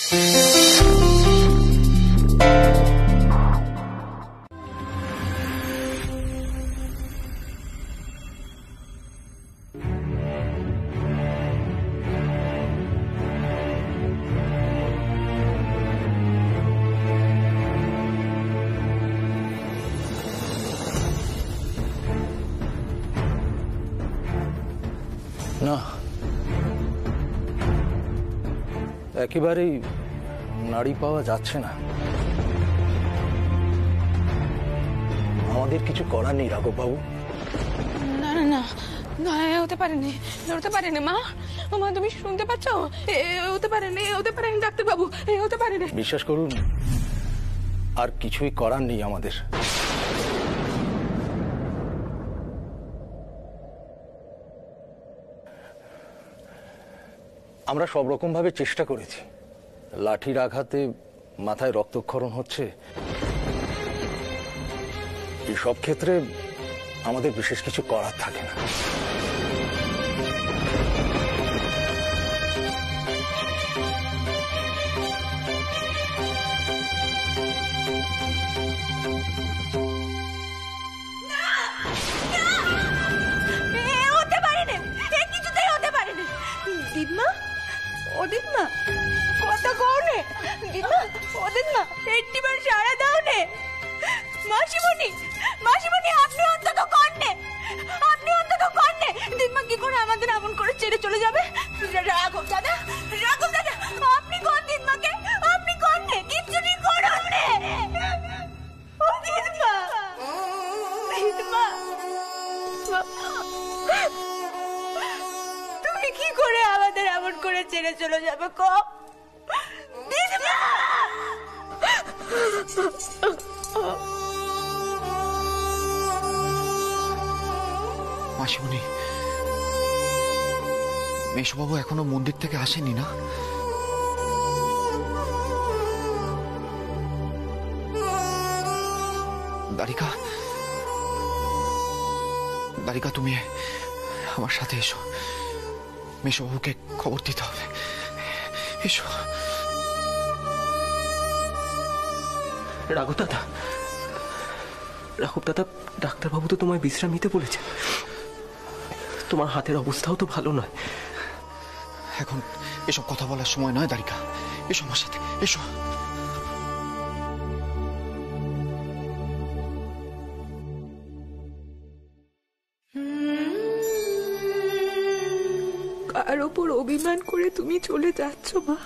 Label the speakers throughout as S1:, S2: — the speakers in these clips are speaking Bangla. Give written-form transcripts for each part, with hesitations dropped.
S1: না, একেবারেই নাড়ি পাওয়া যাচ্ছে না। আমাদের কিছু করার নেই রাঘব বাবু।
S2: না না না না, হতে পারেনি, হতে পারেনি মা। মা তুমি শুনতে পাচ্ছ? হতে পারেনি, হতে পারেনি ডাক্তার বাবু, হতে পারেনি।
S1: বিশ্বাস করুন, আর কিছুই করার নেই আমাদের। আমরা সব রকম ভাবে চেষ্টা করেছি। লাঠির আঘাতে মাথায় রক্তক্ষরণ হচ্ছে, এসব ক্ষেত্রে আমাদের বিশেষ কিছু করার থাকে না।
S2: হতে পারেনি, কিছুতেই হতে পারেনি। দিদমা, ও দিদমা, কথা কওনে? দিদমা, ও দিদমা, একটিবার সারা দাও নে। মাসিমণি, মাসিমণি, আপনি অন্তত কননে, আপনি অন্তত কননে। দিদমা কি করে আমাদের এমন করে ছেড়ে চলে যাবে? রাঘব দাদা, রাঘব দাদা, আপনি কোন দিদমাকে, আপনি কননে, কিচ্ছুটি করনে। ও দিদমা, দিদমা, তুমি কি করে আমাদের এমন করে ছেড়ে চলে যাবে? ক দিদমা।
S3: মাসিমণি, মেশবাবু এখনো মন্দির থেকে আসেনি না? দারিকা, দারিকা, তুমি আমার সাথে এসো। মেশবাবুকে খবর দিতে হবে, এসো।
S4: রাঘব দাদা, রাঘব দাদা, ডাক্তারবাবু তো তোমায় বিশ্রাম নিতে বলেছে। তোমার হাতের অবস্থাও তো ভালো নয়।
S3: এখন এসব কথা বলার সময় নয় দারিকা, এসো আমার সাথে, এসো।
S2: কার ওপর অভিমান করে তুমি চলে যাচ্ছ মা?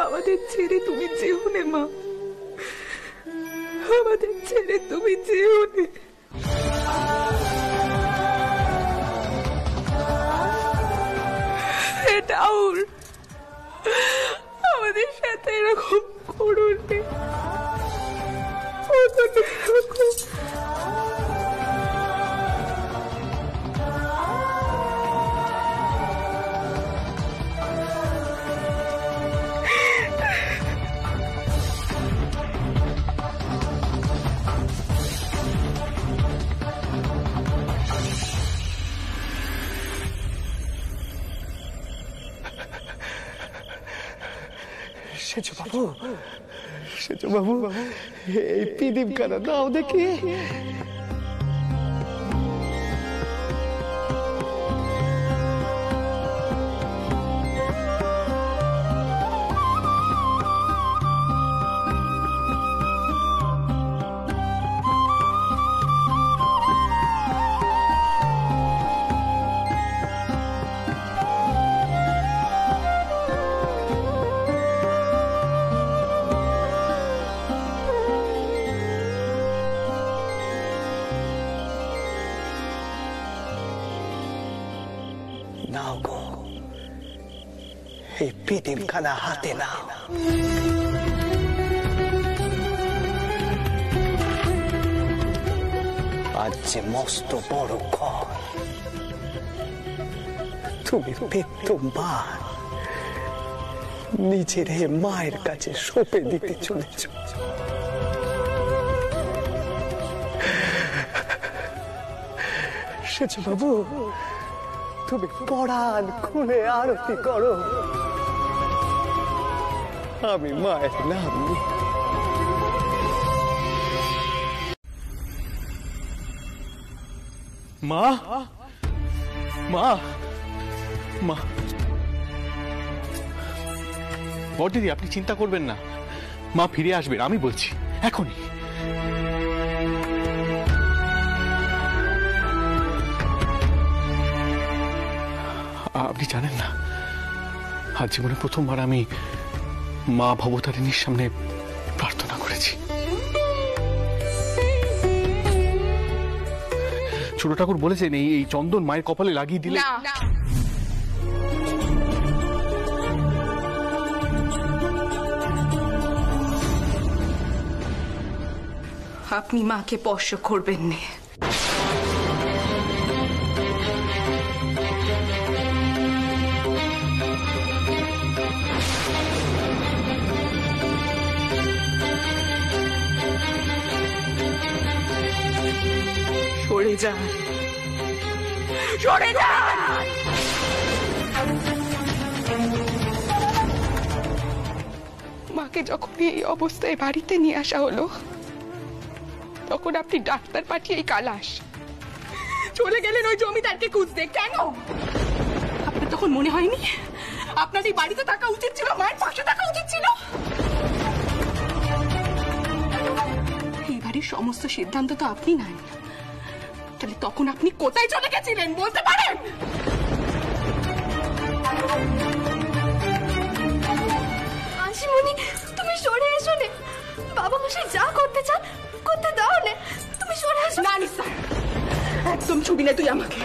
S2: আমাদের ছেড়ে তুমি যেও না মা, আমাদের ছেড়ে তুমি যেও না। ঠাকুর, আমাদের সাথে এরকম করুন না।
S5: সেজবাবু, সেজবাবু, এই পিদিম কানা দাও দেখি। নাও গো, এই পিদিম খানা হাতে নাও। আজ যে মস্ত বড় ঘর, তুমি বেত্তম্বার নিজের মায়ের কাছে সঁপে দিতে চলেছ। এসেছো বাবু, তুমি পরাণ খুলে আরতি করো, আমি মায়ের নাম নিই।
S3: মা, মা, মা। বড়দিদি, আপনি চিন্তা করবেন না, মা ফিরে আসবেন, আমি বলছি এখনই। আপনি জানেন না, আজ জীবনে প্রথমবার আমি মা ভবতারিণীর সামনে প্রার্থনা করেছি। ছোট ঠাকুর বলেছেন এই চন্দন মায়ের কপালে লাগিয়ে দিলে।
S2: আপনি মাকে স্পর্শ করবেন না। সরে যান, সরে যান।
S6: মাকে যখন এই অবস্থায় বাড়িতে নিয়ে আসা হলো, তখন আপনি ডাক্তার পাঠিয়ে এই কালাস চলে গেলেন ওই জমিদারকে খুঁজতে। কেন? আপনার তখন মনে হয়নি আপনার এই বাড়িতে থাকা উচিত ছিল, মায়ের পাশে থাকা উচিত ছিল? এই বাড়ির সমস্ত সিদ্ধান্ত তো আপনি নেন, তাহলে তখন আপনি কোথায় চলে গেছিলেন বলতে পারেন?
S2: আশিমণি, তুমি সরে এসো নে। বাবা মশাই যা করতে চান করতে দাও নে, তুমি সরে এসো।
S6: না নিসার, একদম ছবি না তুই আমাকে।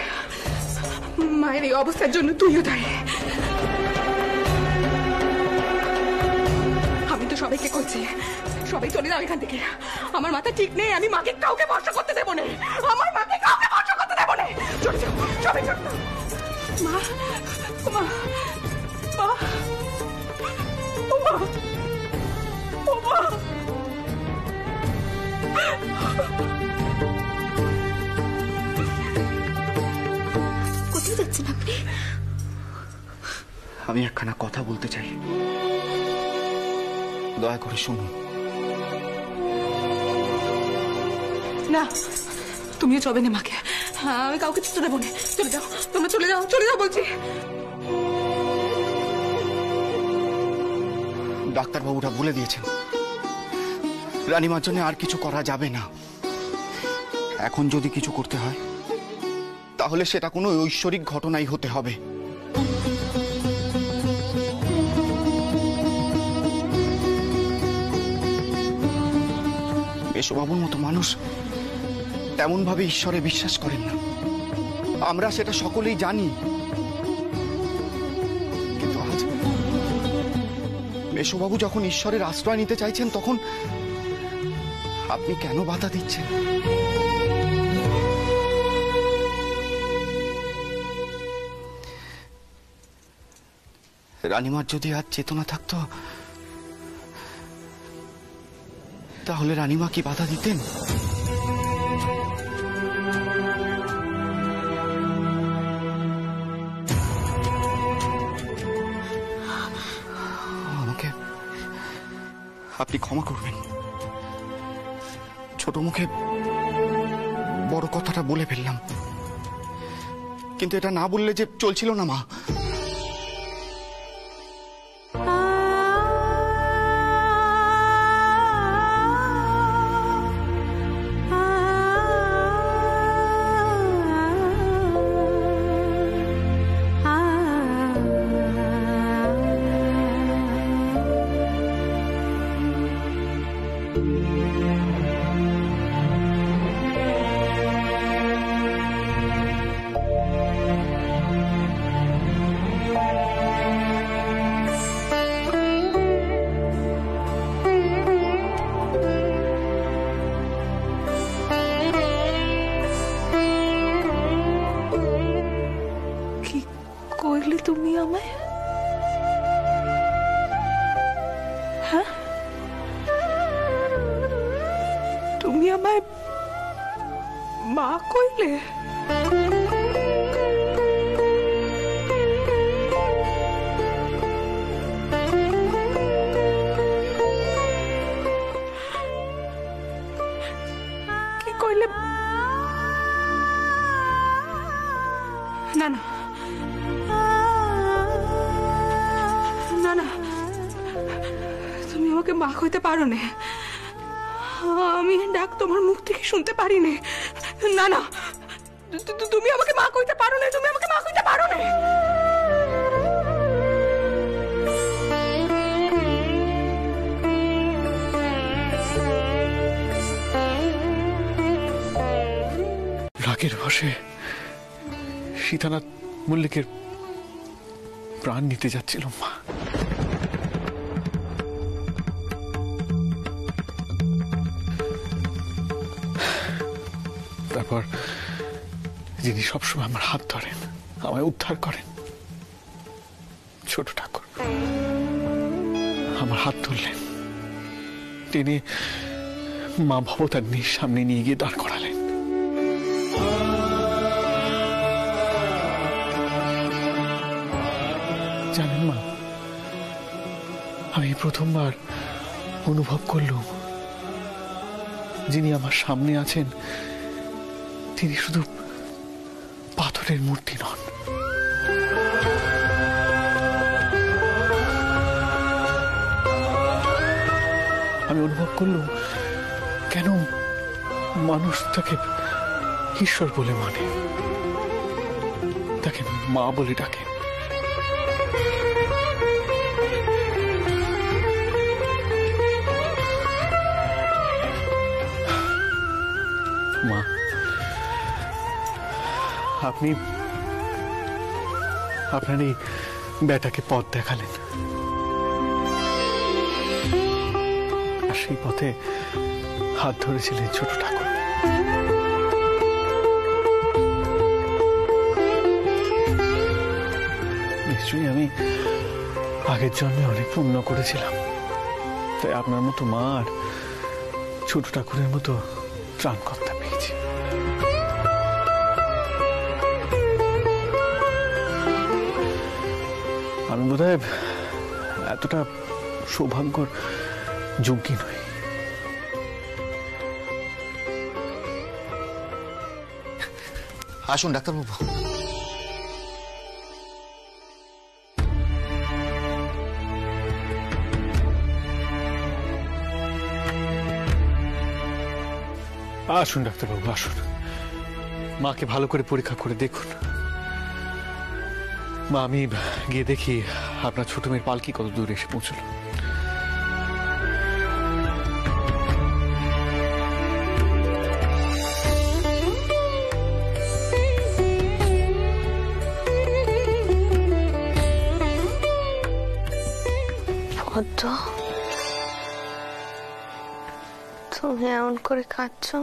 S6: মায়ের এই অবস্থার জন্য তুইও দায়ী। আমি তো সবাইকে করছি, সবাই চলে যাও এখান থেকে। আমার মাথা ঠিক নেই, আমি মাকে কাউকে ভরসা করতে দেবো না। আমার মাকে কাউকে ভরসা করতে দেবো না। চলে যাও, সবাই চলে যাও। মা, মা, মা, ও মা, ও মা।
S2: কোথায় যাচ্ছেন আপনি?
S3: আমি একখানা কথা বলতে চাই, দয়া করে শুনুন।
S6: না, তুমিও চবে না মাকে। আমি কাউকে যেতে দেবো না। চলে যাও, তোমরা চলে যাও, চলে যাও বলছি।
S3: ডাক্তারবাবুরা বলে দিয়েছেন রানীমার জন্য আর কিছু করা যাবে না। এখন যদি কিছু করতে হয় তাহলে সেটা কোনো ঐশ্বরিক ঘটনাই হতে হবে। মেশোবাবুর মতো মানুষ তেমন ভাবে ঈশ্বরে বিশ্বাস করেন না, আমরা সেটা সকলেই জানি। কিন্তু আজ মেশোবাবু যখন ঈশ্বরের আশ্রয় নিতে চাইছেন, তখন আপনি কেন বাধা দিচ্ছেন? রানীমার যদি আজ চেতনা থাকতো, তাহলে রানীমা কি বাধা দিতেন? আমাকে আপনি ক্ষমা করবেন, ছোট মুখে বড় কথাটা বলে ফেললাম। কিন্তু এটা না বললে যে চলছিল না মা।
S2: করলে তুমি আমায়? হ্যাঁ, তুমি আমায় মা কইলে?
S6: না না না না, তুমি আমাকে মা হইতে পারো না। আমি ডাক তোমার মুখ থেকে শুনতে পারি না। না না, তুমি আমাকে মা কইতে পারো না, তুমি আমাকে মা কইতে পারো না।
S7: রাগের বশে সীতানাথ মল্লিকের প্রাণ নিতে যাচ্ছিল মা। তারপর যিনি সবসময় আমার হাত ধরেন, আমায় উদ্ধার করেন, ছোট ঠাকুর আমার হাত ধরলেন, তিনি মা ভবতারিণীর সামনে নিয়ে গিয়ে দাঁড় করালেন। জানেন মা, আমি প্রথমবার অনুভব করলুম যিনি আমার সামনে আছেন তিনি শুধু পাথরের মূর্তি নন, আমি অনুভব করলুম কেন মানুষ তাকে ঈশ্বর বলে মানে, তাকে মা বলে ডাকে। মা, আপনি আপনার এই বেটাকে পথ দেখালেন, আর সেই পথে হাত ধরেছিলেন ছোট ঠাকুর। নিশ্চয়ই আমি আগের জন্মে অনেক পুণ্য করেছিলাম, তাই আপনার মতো মা আর ছোট ঠাকুরের মতো ত্রাণকর্তা পেয়েছি। আমি বোধহয় এতটা সৌভাগ্যর যোগ্যী নই।
S3: আসুন ডাক্তারবাবু।
S7: আসুন ডাক্তারবাবু, আসুন। মাকে ভালো করে পরীক্ষা করে দেখুন। মা, আমি গিয়ে দেখি আপনার ছোট মেয়ের পালকি কত দূর এসে পৌঁছলো।
S2: পদ্ম, তুমি এমন করে কাঁদছো?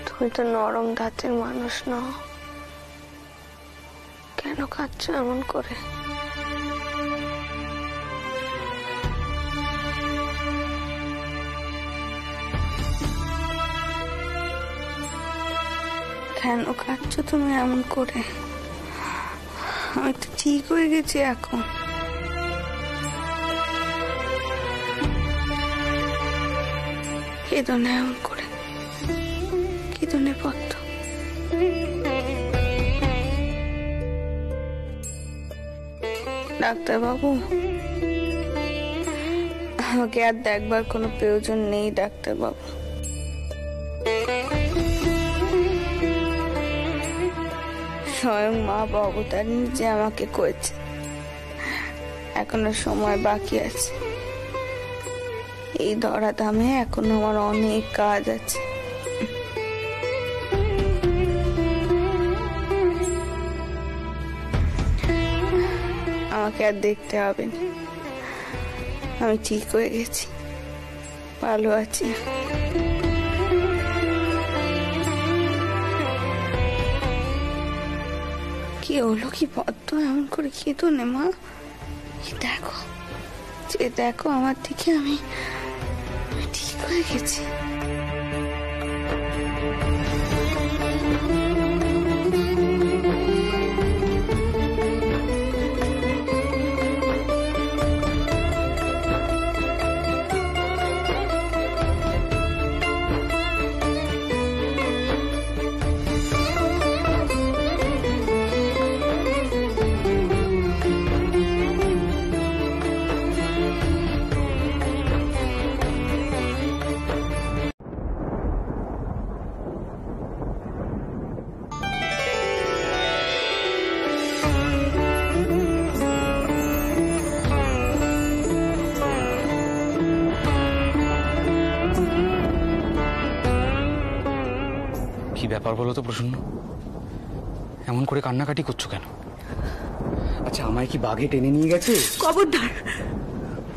S2: তুমি তো নরম ধাতের মানুষ নও, কেন কাঁদছো এমন করে? কেন কাঁদছো তুমি এমন করে? আমি তো ঠিক হয়ে গেছি এখন। কেঁদো না এমন করে, কেঁদো না পদ্ম। ডাক্তারবাবু, আমাকে আর দেখবার কোনো প্রয়োজন নেই ডাক্তারবাবু। স্বয়ং মা ভবতারিণী যে আমাকে কয়েছে এখনো সময় বাকি আছে। এই ধরাধামে এখনো আমার অনেক কাজ আছে। আমাকে আর দেখতে হবে না, আমি ঠিক হয়ে গেছি, ভালো আছি। কি হলো কি পদ্ম, এমন করে কেঁদো না মা। দেখো, যে দেখো আমার দিকে, আমি ঠিক হয়ে গেছি।
S3: কি ব্যাপার বলো তো প্রসন্ন, এমন করে কান্নাকাটি করছো কেন? আচ্ছা, আমায় কি বাঘে টেনে নিয়ে গেছে?
S6: কবরদার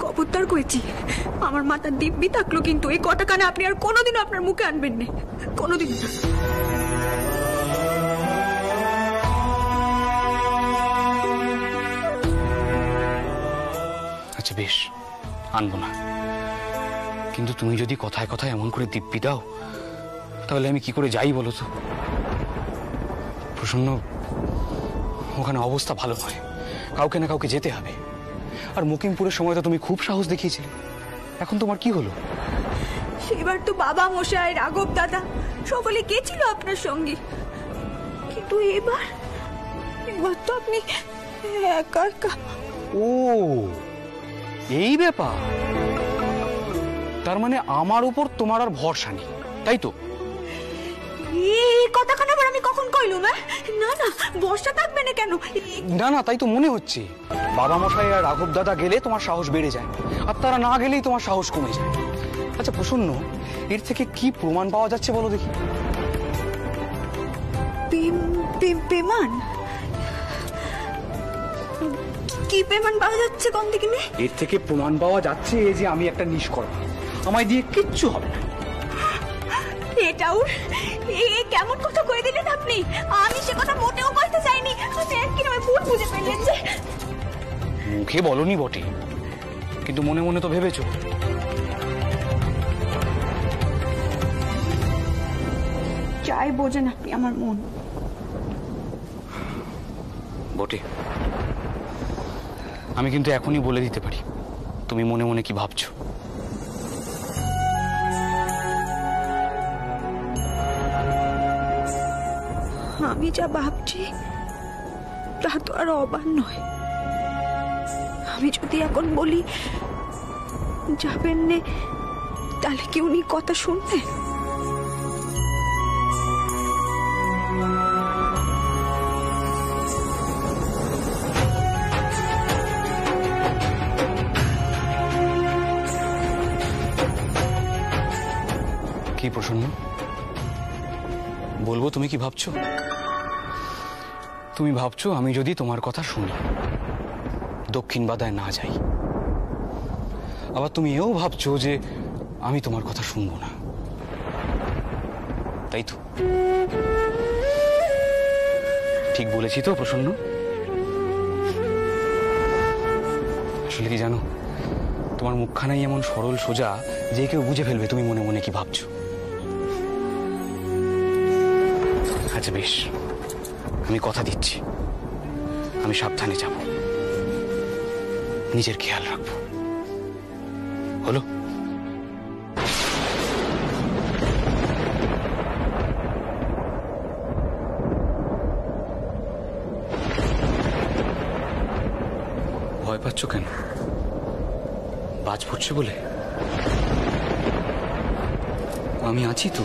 S6: কবরদার করেছি। আমার মাথার দিব্যি থাকলো, কিন্তু এই কটা কানে আপনি আর কোনোদিনও আপনার মুখে আনবেন না, কোনোদিন না।
S3: আচ্ছা বেশ, আনবো না, কিন্তু তুমি যদি কথায় কথায় এমন করে দিব্যি দাও তাহলে আমি কি করে যাই বলো তো? প্রসন্ন, ওখানে অবস্থা ভালো নয়, কাউকে না কাউকে যেতে হবে। আর মুকিমপুরের সময় তো তুমি খুব সাহস দেখিয়েছিলে, এখন তোমার কি হলো?
S6: সেবার তো বাবা মশাই, রাঘব দাদা সকলে গেছিল আপনার সঙ্গে, কিন্তু এবার তো আপনি একা একা।
S3: ও, এই ব্যাপার। তার মানে আমার উপর তোমার আর ভরসা নেই, তাই তো?
S6: এই কথাখানা আবার আমি কখন কইলুম? না না, বর্ষা থাকবে না কেন?
S3: না না, তাই তো মনে হচ্ছে। বাবা মশাই আর রাঘব দাদা গেলে তোমার সাহস বেড়ে যায়, আর তারা না গেলেই তোমার সাহস কমে যায়। আচ্ছা প্রসন্ন, এর থেকে কি প্রমাণ পাওয়া যাচ্ছে বলো দেখি?
S6: পেমান? কি পেমান পাওয়া যাচ্ছে কোন দিকে?
S3: এর থেকে প্রমাণ পাওয়া যাচ্ছে যে আমি একটা নিষ্কর্মা, আমায় দিয়ে কিচ্ছু হবে না।
S6: এটাও কেমন কথা কয়ে দিলেন আপনি? আমি সে কথা মোটেও কইতে চাইনি। কিভাবে ভুল বুঝে ফেললেন যে?
S3: মুখে বলনি বটে, কিন্তু মনে মনে তো ভেবেছো।
S6: চাই বোঝেন আপনি আমার মন।
S3: বটে, আমি কিন্তু এখনই বলে দিতে পারি তুমি মনে মনে কি ভাবছো।
S6: আমি যা ভাবছি তা তো আর অবাক নয়। আমি যদি এখন বলি যাবেন নে, তাহলে কি উনি কথা শুনবেন?
S3: কি প্রসন্ন, বলবো তুমি কি ভাবছো? তুমি ভাবছো আমি যদি তোমার কথা শুনি, দক্ষিণ বাদায় না যাই। আবার তুমি এও ভাবছো যে আমি তোমার কথা শুনবো না, তাই তো? ঠিক বলেছি তো প্রসন্ন? আসলে কি জানো, তোমার মুখখানাই এমন সরল সোজা যে কেউ বুঝে ফেলবে তুমি মনে মনে কি ভাবছো। আচ্ছা বেশ, আমি কথা দিচ্ছি, আমি সাবধানে যাব, নিজের খেয়াল রাখবো, হলো? ভয় পাচ্ছ কেন? বাজ পড়ছে বলে? আমি আছি তো।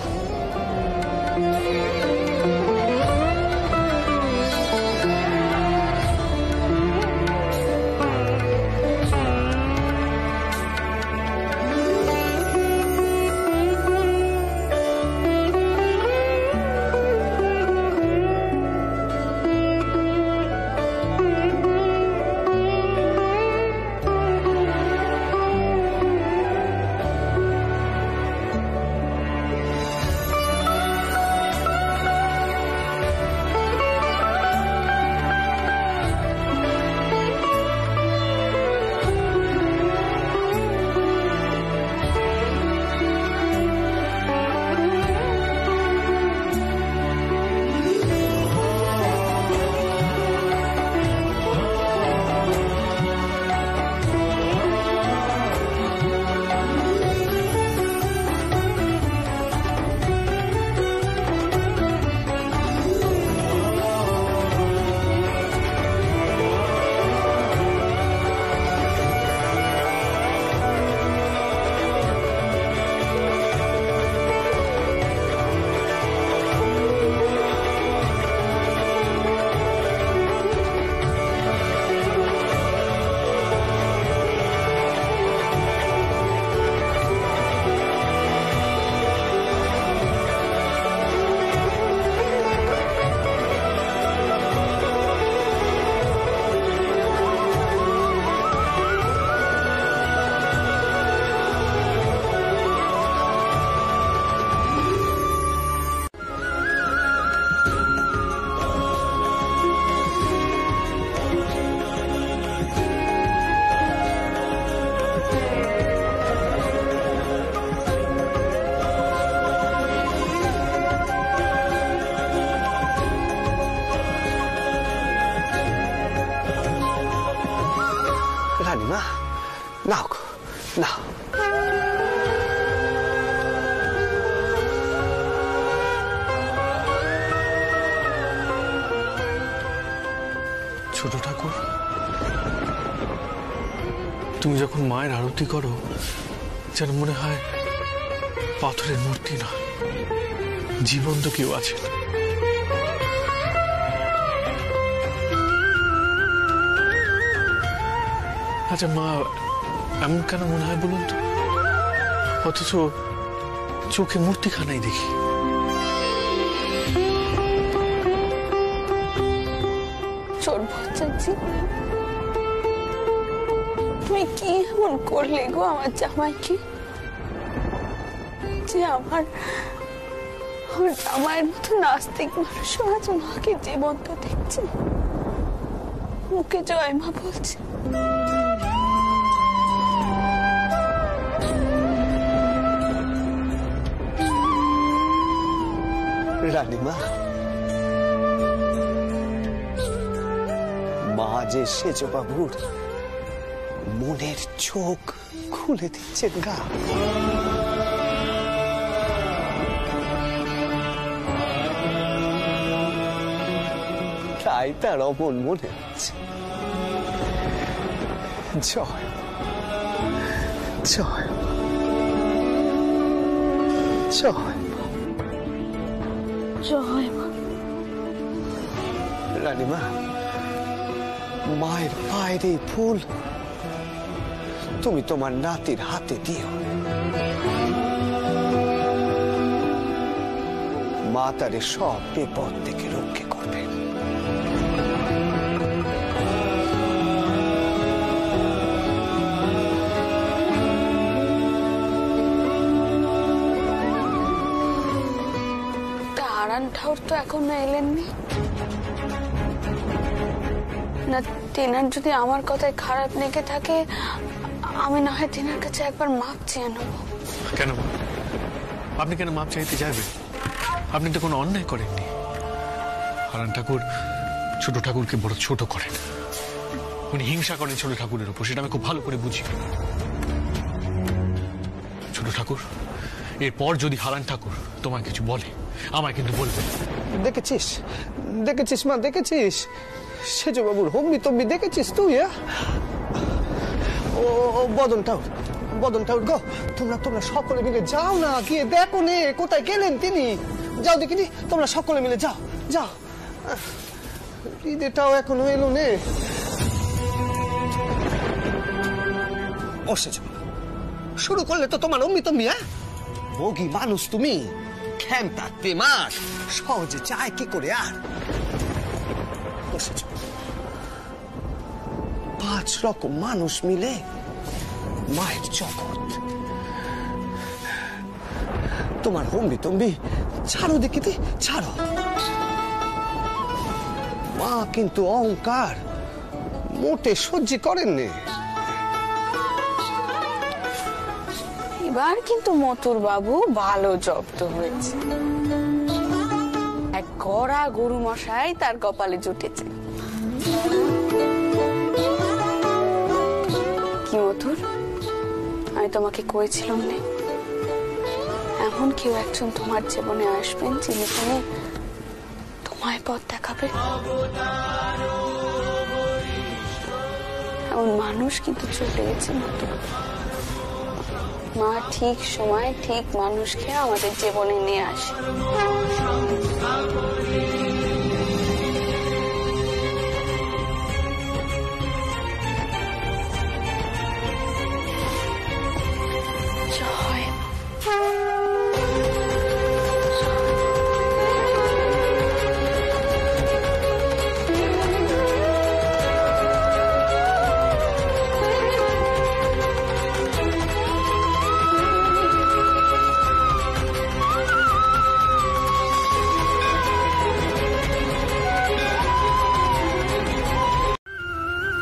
S5: নাও গো, নাও।
S7: ছোট ঠাকুর, তুমি যখন মায়ের আরতি করো যেন মনে হয় পাথরের মূর্তি না, জীবন্ত কেউ আছে। আচ্ছা মা, এমন কেন মনে হয় বলুন তো? অথচ চোখে মূর্তিখানাই দেখি।
S2: চাচি, তুমি কি এমন করলে গো আমার জামাইকে, যে আমার জামাইয়ের মতো নাস্তিক মানুষ আজ মাকে জীবন্ত দেখছে, মুখে জয় মা বলছে।
S5: রানীমা, মা যে সেজ বাবুর মনের চোখ খুলে দিচ্ছেন গা। তাই তার অমন মনে হচ্ছে। জয় জয় জয়
S2: জয় মা।
S5: রানীমা, মায়ের পায়ের এই ফুল তুমি তোমার নাতির হাতে দিও। মা তারে সব বিপদ থেকে রক্ষা করবেন।
S2: হারান ঠাকুর তো এখনো এলেননি না। টিনার যদি আমার কথায় খারাপ লেগে থাকে, আমি না হয় টিনার কাছে একবার মাপ চেয়ে নেবো।
S7: কেন? আপনি কেন মাপ চাইতে যাবেন? আপনি তো কোনো অন্যায় করেননি। হারান ঠাকুর ছোট ঠাকুরকে বড় ছোট করেন, উনি হিংসা করেন ছোট ঠাকুরের উপর, সেটা আমি খুব ভালো করে বুঝি। ছোট ঠাকুর, এরপর যদি হারান ঠাকুর তোমায় কিছু বলে আমায় কিন্তু বলবে।
S5: দেখেছিস দেখেছিস মা, দেখেছিস সেজ বাবুর হম্বি তম্বি দেখেছিস তুই? ও বদন ঠাকুর গো, তোমরা সকলে মিলে যাও না, গিয়ে দেখো নে কোথায় গেলেন তিনি। যাও দেখিনি, তোমরা সকলে মিলে যাও যাও। ঈদেটাও এখনো এলো নে। ও সেজ শুরু করলে তো তোমার অম্মি তম্বি। ভোগী মানুষ তুমি, ক্ষমতা তেমার সহজে চায় কি করে? আর বসেছ 5 রকম মানুষ মিলে মায়ের জগৎ। তোমার হম্বি তম্বি ছাড়ো দেখিতে, ছাড়ো। মা কিন্তু অহংকার মোটে সহ্য করেননি।
S2: এবার কিন্তু মতুর বাবু ভালো জব্দ হয়েছে। এক গড়া গরু মশাই তার কপালে জুটেছে। কি মতুর, আমি তোমাকে কয়েছিলাম না, এমন কেউ একজন তোমার জীবনে আসবেন যিনি তুমি তোমায় পথ দেখাবে। এমন মানুষ কিন্তু চলে গেছে মতুর। মা ঠিক সময় ঠিক মানুষকে আমাদের জীবনে নিয়ে আসে। জয়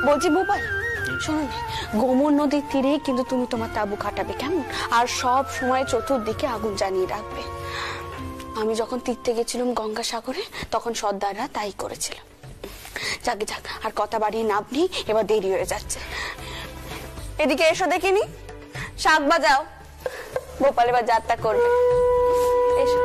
S2: বলছি বোপাল, শোনো না, গোমর নদীর তীরে কিন্তু তুমি তোমার তাঁবু খাটাবে, কেমন? আর সব সময় চতুর্দিকে আগুন জ্বালিয়ে রাখবে। আমি যখন তীর্থে গেছিলাম গঙ্গাসাগরে, তখন সর্দাররা তাই করেছিল। যাক, আর কথা বাড়িয়ে নাম নেই, এবার দেরি হয়ে যাচ্ছে। এদিকে এসো দেখিনি, শাক বাজাও, গোপাল এবার যাত্রা করবে। এসো।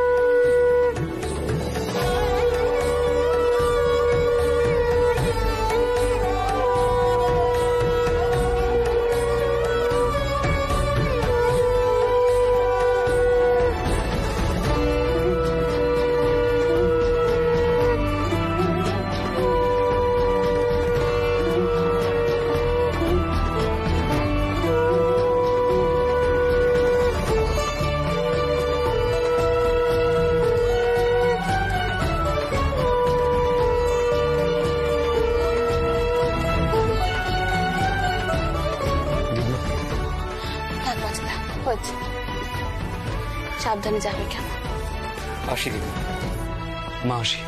S2: সাবধানে যাবে কেন?
S3: আসি দিদি, মা আসি।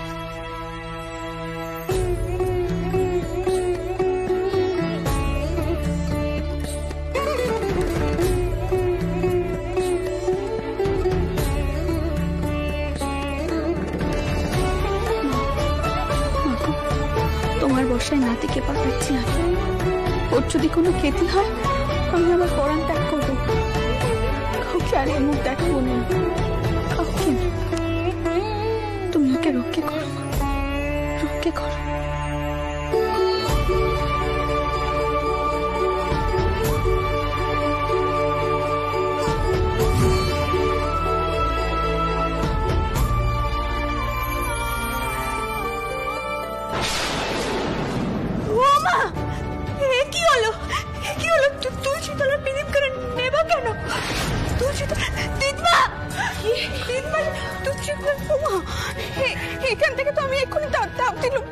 S6: তোমার বর্ষায় নাতিকে পাঠাচ্ছি আমি। ওর যদি কোনো ক্ষতি হয় আমি আবার পরাণ ত্যাগ করবো। কাউকে আর এর মুখ দেখাবো না, কাউকে। তুমি ওকে রক্ষে করো, রক্ষে করো। তুলসীতলার পিদিম করে নেবা কেন? এখান থেকে তো আমি এক্ষুনি তাপ দিলাম।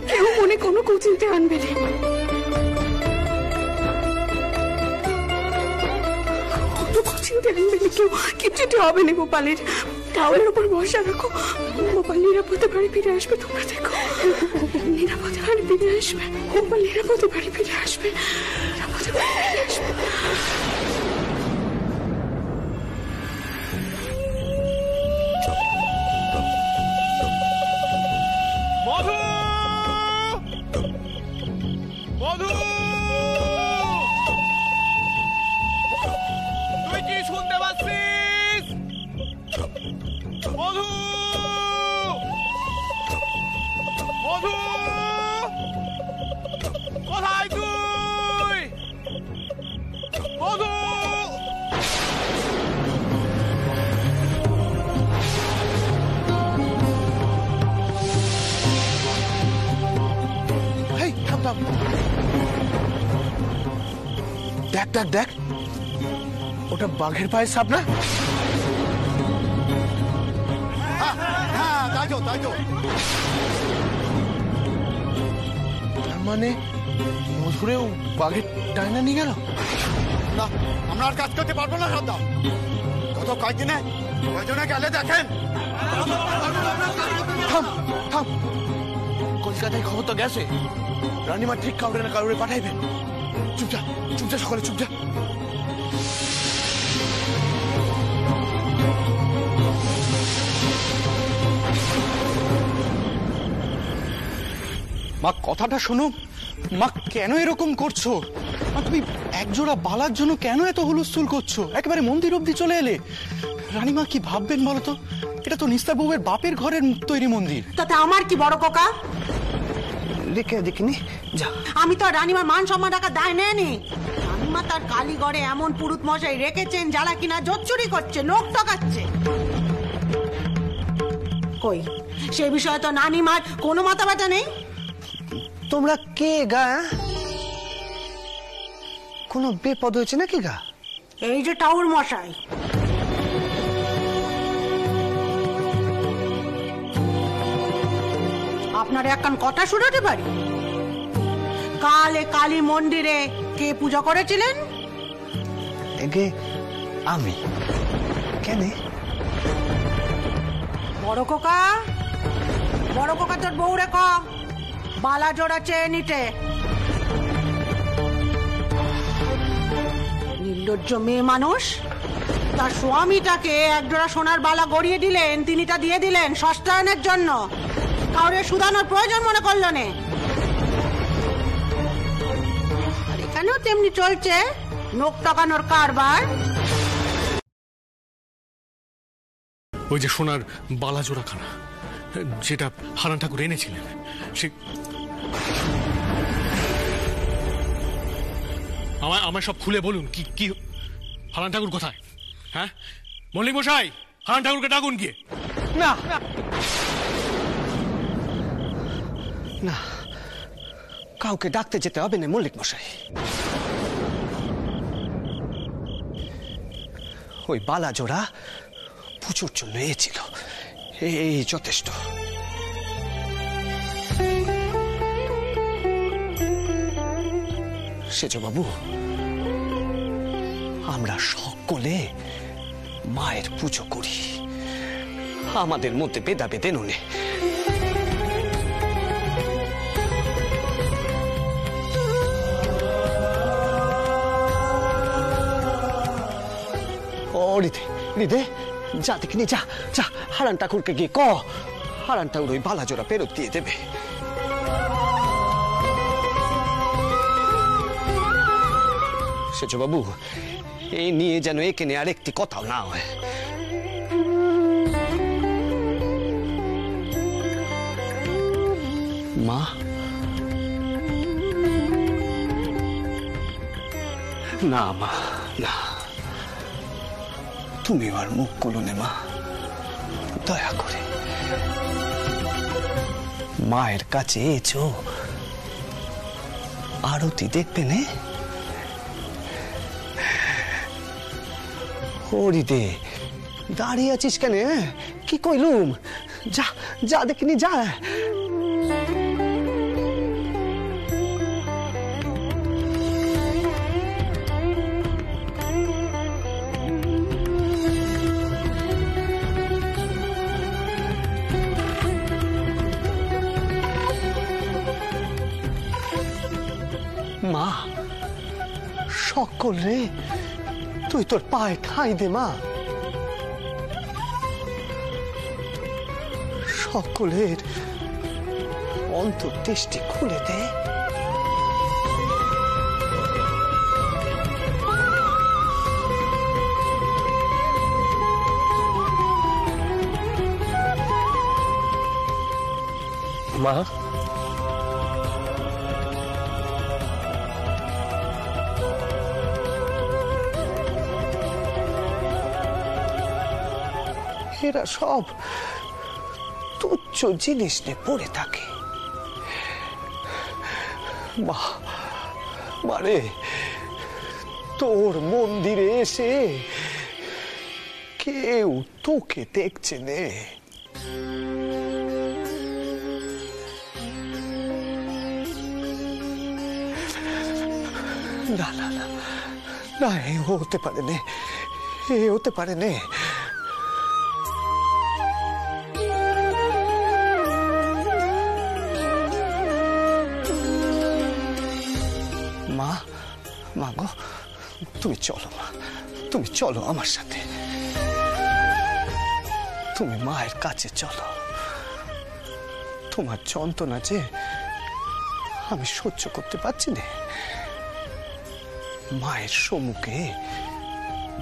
S6: কেউ মনে কোনো কুচিন্তে আনবে না, কেউ কিচ্ছুটি হবে না। গোপালের টাওয়ারের উপর ভরসা রাখো, গোপাল নিরাপদে বাড়ি ফিরে আসবে। তোমরা দেখো, নিরাপদে বাড়ি ফিরে আসবে, গোপাল নিরাপদে বাড়ি ফিরে আসবে, নিরাপদে বাড়ি ফিরে আসবে।
S7: মধু, মধু, তুই কি শুনতে পাচ্ছিস? মধু, মধু, কোথায় তুই? মধু,
S3: এই থাম থাম, দেখ দেখ দেখ, ওটা বাঘের পায়ের ছাপ না? তাই তো তাই তো। তার মানে মধুরেও বাঘের টাইনা নিয়ে গেল? না, আমরা আর কাজ করতে পারবো না সন্ধ্যা। গত কয়েকদিনে কয়জনে গেলে দেখেন। থাম থাম, কলকাতায় খবর তো গেছে, রানীমা ঠিক কাউরে না কাউরে পাঠাইবেন। চুপ যা, চুপ যা, সকলে চুপ যা। মা কথাটা শোনো, মা কেন এরকম করছো? মা তুমি একজোড়া বালার জন্য কেন এত হুলস্থুল করছো? একেবারে মন্দির অব্দি চলে এলে। রানীমা কি ভাববেন বলো তো? এটা তো নিস্তার বউয়ের বাপের ঘরের তৈরি মন্দির।
S8: তাতে আমার কি বড় কোকা?
S5: দেখে দেখিনি যা।
S8: আমি তো রানীমার মান সম্মান রাখার দায় নেয়নি। রানীমা তার কালীগড়ে এমন পুরুত মশাই রেখেছেন যারা কিনা জোচ্চুরি করছে, লোক ঠকাচ্ছে। কই সে বিষয়ে তো নানিমার কোনো মাথা ব্যথা নেই।
S5: তোমরা কে গা? কোনো বিপদ হয়েছে নাকি গা?
S8: এই যে টাউর মশাই, আপনার একখান কথা শোনাতে পারি? কালে কালী মন্দিরে কে পূজা করেছিলেন?
S5: এগে আমি। কেন?
S8: বড় কোকা, বড় কোকা তোর বউ রে ক বালা জোড়া চেয়ে নিতে। নির্লজ্জ মেয়ে মানুষ, তার স্বামীটাকে একজোড়া সোনার বালা গড়িয়ে দিলেন, তিনি তা দিয়ে দিলেন সস্তায়নের জন্য। কাউরে শুধানোর প্রয়োজন মনে করলো না। আর এখানেও তেমনি চলছে নোক টাকানোর কারবার।
S7: ওই যে সোনার বালা জোড়াখানা যেটা হারান ঠাকুর এনেছিলেন, সে আমায় সব খুলে বলুন। কি কি হারান ঠাকুর কোথায়? হ্যাঁ মল্লিক মশাই, হারান ঠাকুরকে ডাকুন গিয়ে।
S5: না না, কাউকে ডাকতে যেতে হবে না মল্লিক মশাই। ওই বালা জোড়া পুজোর জন্য এসেছিল, এই যথেষ্ট। সেজবাবু, আমরা সকলে মায়ের পুজো করি, আমাদের মধ্যে ভেদাভেদ নুনে। ও রিদে রিদে, যা দেখিনি, যা যা, হারান ঠাকুরকে গিয়ে হারান ঠাকুর ওই বালা জোড়া ফেরত দিয়ে দেবে। সেজবাবু, এই নিয়ে যেন এখানে আর একটি কথাও না হয়। মা, না মা, না, তুমি আর মুখ খুলো নে মা, দয়া করে। মায়ের কাছে এসো, আরতি দেখবে নে। হরিদে, দাঁড়িয়ে আছিস কেন? কি কইলুম, যা যা দেখিনি, যা। মা, সকলে তুই তোর পায়ে ঠাঁই দে মা। সকলের অন্তর্দৃষ্টি খুলে দে।
S4: মা,
S5: এরা সব তুচ্ছ জিনিস নিয়ে পড়ে থাকে। মারে, তোর মন্দিরে এসে কেউ তোকে দেখছে নে। না না না না, এ হতে পারে নে, এ হতে পারে নে। মা গো, তুমি চলো মা, তুমি চলো আমার সাথে, তুমি মায়ের কাছে চলো। তোমার যন্ত্রণা যে আমি সহ্য করতে পারছি না। মায়ের সম্মুখে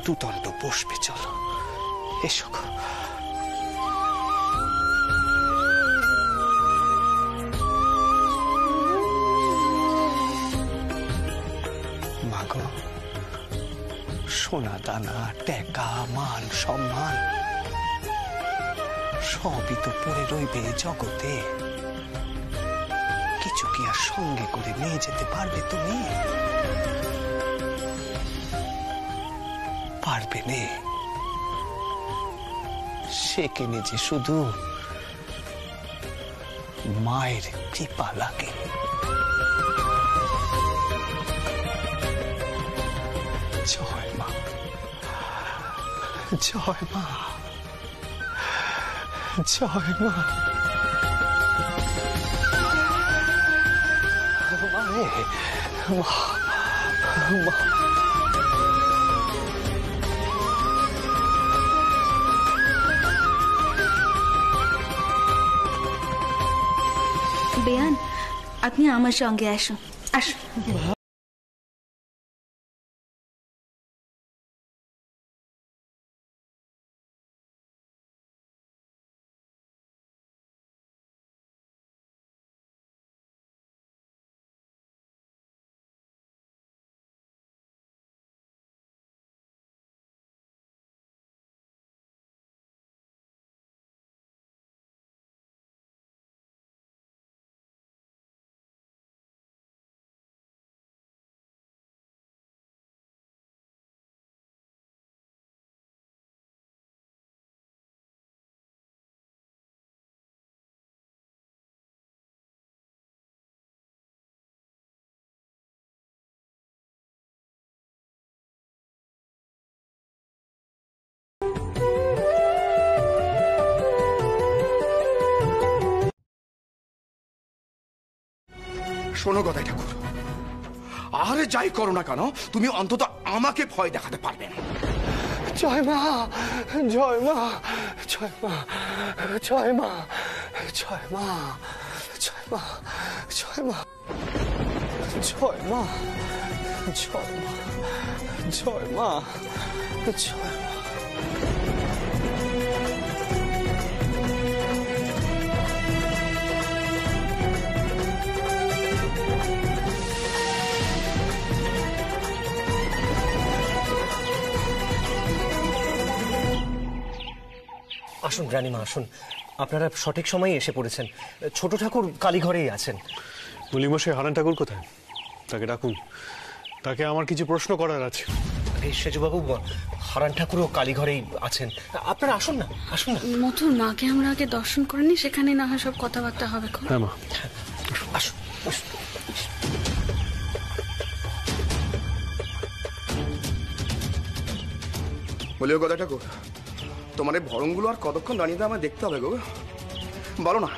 S5: দুদণ্ড বসবে, চলো, এসো গো। সোনা দানা, টাকা, মান সম্মান সবই তো পড়ে রইবে জগতে। কিছু কি আর সঙ্গে করে নিয়ে যেতে পারবে তুমি? পারবে নে। সেখানে যে শুধু মায়ের কৃপা লাগে। জয় মা, জয় মা, জয় মা। মারে, মা, মা।
S2: আপনি আমার সঙ্গে আসুন, আসুন।
S9: শোনো গদাই ঠাকুর, আরে যাই করো না কেন তুমি অন্তত আমাকে ভয় দেখাতে পারবে না।
S5: জয় মা, জয় মা, জয় মা, জয় মা, জয় মা, জয় মা, জয় মা, জয় মা, জয় মা, জয় মা, জয় মা।
S10: আসুন রানীমা, আসুন। আপনারা সঠিক সময়ে এসে পড়েছেন। ছোট ঠাকুর কালীঘরেই আছেন।
S7: মলিমশাই, হারান ঠাকুর কোথায়? তাকে ডাকুন, তাকে আমার কিছু প্রশ্ন করার আছে।
S10: সেজুবাবু, হারান ঠাকুরও কালীঘরেই আছেন। আপনারা আসুন না, আসুন না।
S11: মধু, নাকে আমরা আগে দর্শন করিনি, সেখানে না হয় সব কথাবার্তা হবে।
S7: হ্যাঁ মা,
S10: আসুন।
S9: বলিও গদাই ঠাকুর, তোমার এই ভরংগুলো আর কতক্ষণ দাঁড়িয়ে আমায় দেখতে হবে গো? বলো না,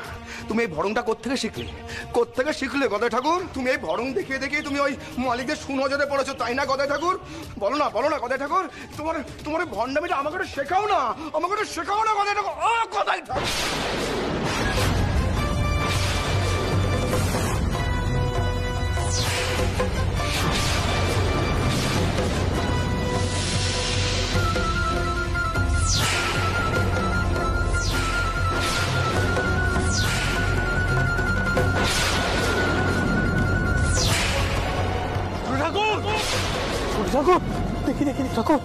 S9: তুমি এই ভরংটা কোত্থেকে শিখলে? কোত্থেকে শিখলে গদাই ঠাকুর? তুমি এই ভরং দেখিয়ে দেখিয়ে তুমি ওই মালিকের সুনজরে পড়েছো, তাই না গদাই ঠাকুর? বলো না, বলো না গদাই ঠাকুর, তোমার তোমার ভণ্ডামিটা আমাকে একটু শেখাও না, আমাকে একটু শেখাও না গদাই ঠাকুর। ও গদাই ঠাকুর,
S5: ঠাকুর, দেখি দেখি ঠাকুর,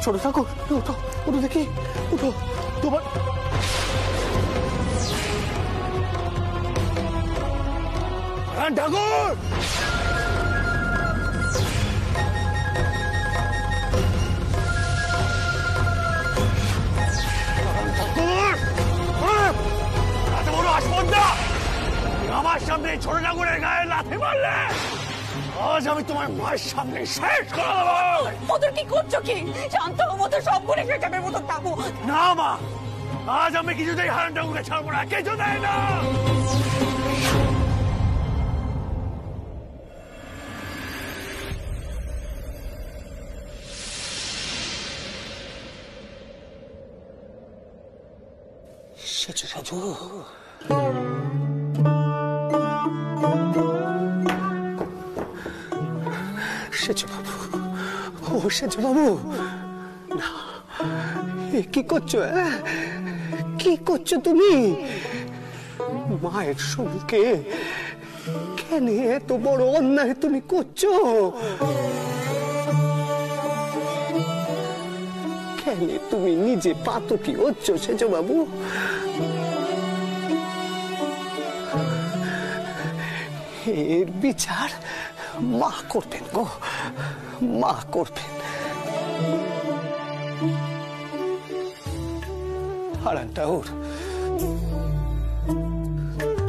S5: ছোট ঠাকুর, উঠো উঠো, দেখি উঠো। তোমার ঠাকুর,
S7: এত বড় আসপর্দা আমার সামনে ছোট ঠাকুরের গায়ে লাথি মারলে আজ আমি তোমার মায়ের সামনে শেষ করে দেবো।
S6: মধুর কি করছো কি? শান্ত হও মধু, সব বলে শেষ হবে মধুর, থামো।
S7: না মা, আজ আমি কিছুতেই হারান ঠাকুরকে ছাড়বো না, কিছুতেই না।
S5: সেজুবাবু, সেজুবাবু, ও সেজুবাবু, না, কি করছো? কি করছো তুমি? মায়ের সঙ্গে কেন এত বড় অন্যায় তুমি করছো? কেন তুমি নিজে পাতকি হচ্ছ সেজুবাবু? এর বিচার মা করবেন গো, মা করবেন। হারান ঠাকুর,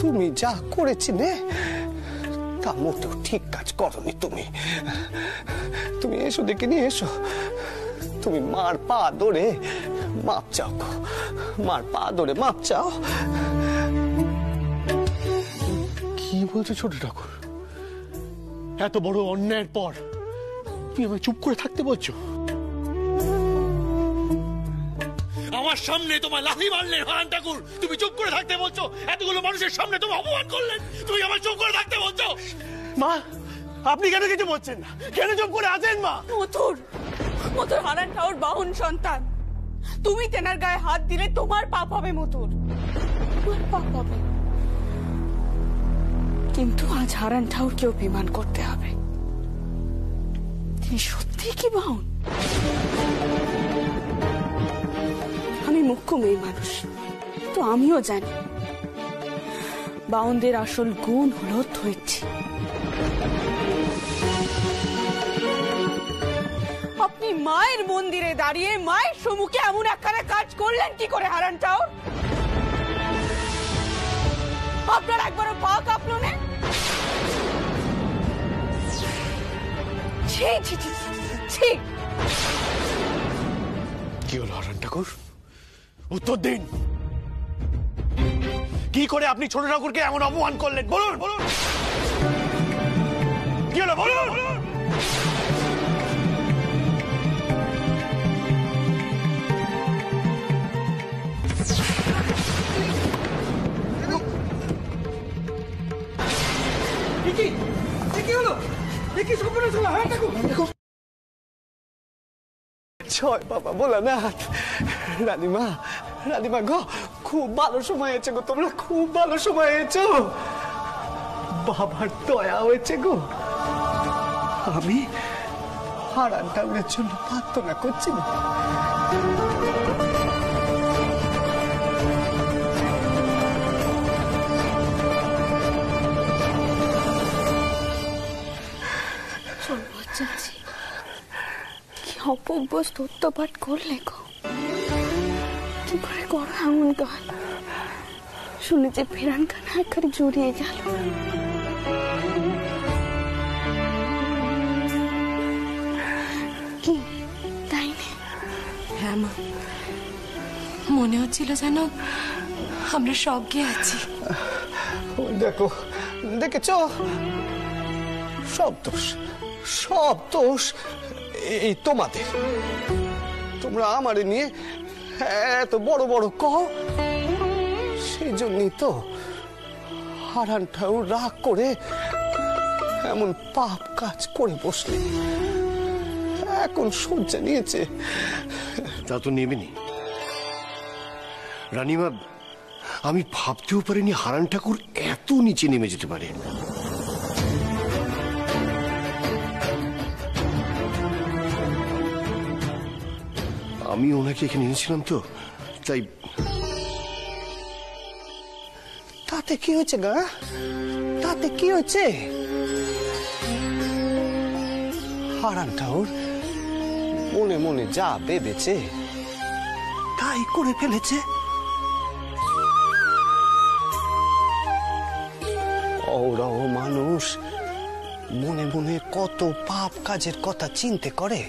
S5: তুমি যা করেছিলে তা মোটেও ঠিক কাজ করনি। তুমি এসো, দেখে নিয়ে এসো। তুমি মার পা ধরে মাপ চাও গো, মার পা ধরে মাপ চাও।
S7: কি বলছো ছোট ঠাকুর? এত বড় অন্যায়ের পর তুমি আমায় চুপ করে থাকতে বলছো? আমার সামনে তোমায় লাথি মারলেন হারান ঠাকুর, তুমি চুপ করে থাকতে বলছো? এতগুলো মানুষের সামনে তুমি অপমান করলেন, তুমি আমার চুপ করে থাকতে বলছো?
S5: মা, আপনি কেন কিছু বলছেন না? কেন চুপ করে আছেন মা?
S6: মথুর মথুর হারান ঠাকুর বাহন সন্তান, তুমি তেনার গায়ে হাত দিলে তোমার পাপ হবে মথুর, তোমার পাপ হবে। কিন্তু আজ হারান ঠাকুরকে অভিমান করতে হবে। তিনি সত্যি কি বাহন? আমি মুখ্য মেয়ে মানুষ, তো আমিও জানি বাউনদের আসল গুণ হলো ধৈর্য। আপনি মায়ের মন্দিরে দাঁড়িয়ে মায়ের সম্মুখে এমন একখানা কাজ করলেন কি করে হারান ঠাকুর? আপনার একবারও পা কাঁপলো না? ছি ছি ছি ছি।
S5: কি হলো হারান ঠাকুর? উত্তর দিন। কি করে আপনি ছোট ঠাকুরকে এমন অপমান করলেন? বলুন বলুন, কি হলো বলুন? জয় বাবা ভোলানাথ। রানীমা, রানীমা গো, খুব ভালো সময় হয়েছে গো, তোমরা খুব ভালো সময় হয়েছো। বাবার দয়া হয়েছে গো। আমি হারান ঠাকুরের জন্য প্রার্থনা করছি না।
S11: কি অপব্য স্তোত্রপাঠ করলে গো? কি করে করো এমন গান? শুনে যে ফেরান কান একবারে জড়িয়ে গেল। কি তাই না?
S2: হ্যাঁ মা, মনে হচ্ছিল যেন আমরা স্বর্গে আছি।
S5: দেখো, দেখেছ, সব দোষ, সব দোষ এই তোমাদের। তোমরা আমারে নিয়ে এত বড় বড় কহ, সেই জন্যই তো হারান ঠাকুর রাগ করে এমন পাপ কাজ করে বসলে। এখন সজ্জা নিয়েছে।
S12: তা তো নেবেনি রানীমা, আমি ভাবতেও পারিনি হারান ঠাকুর এত নিচে নেমে যেতে পারে। আমি ওনাকে এখানে এনেছিলাম তো, তাই।
S5: তাতে কি হয়েছে গা? তাতে কি হয়েছে? হারান ঠাকুর মনে মনে যা ভেবেছে তাই করে ফেলেছে। ওরাও মানুষ মনে মনে কত পাপ কাজের কথা চিন্তা করে,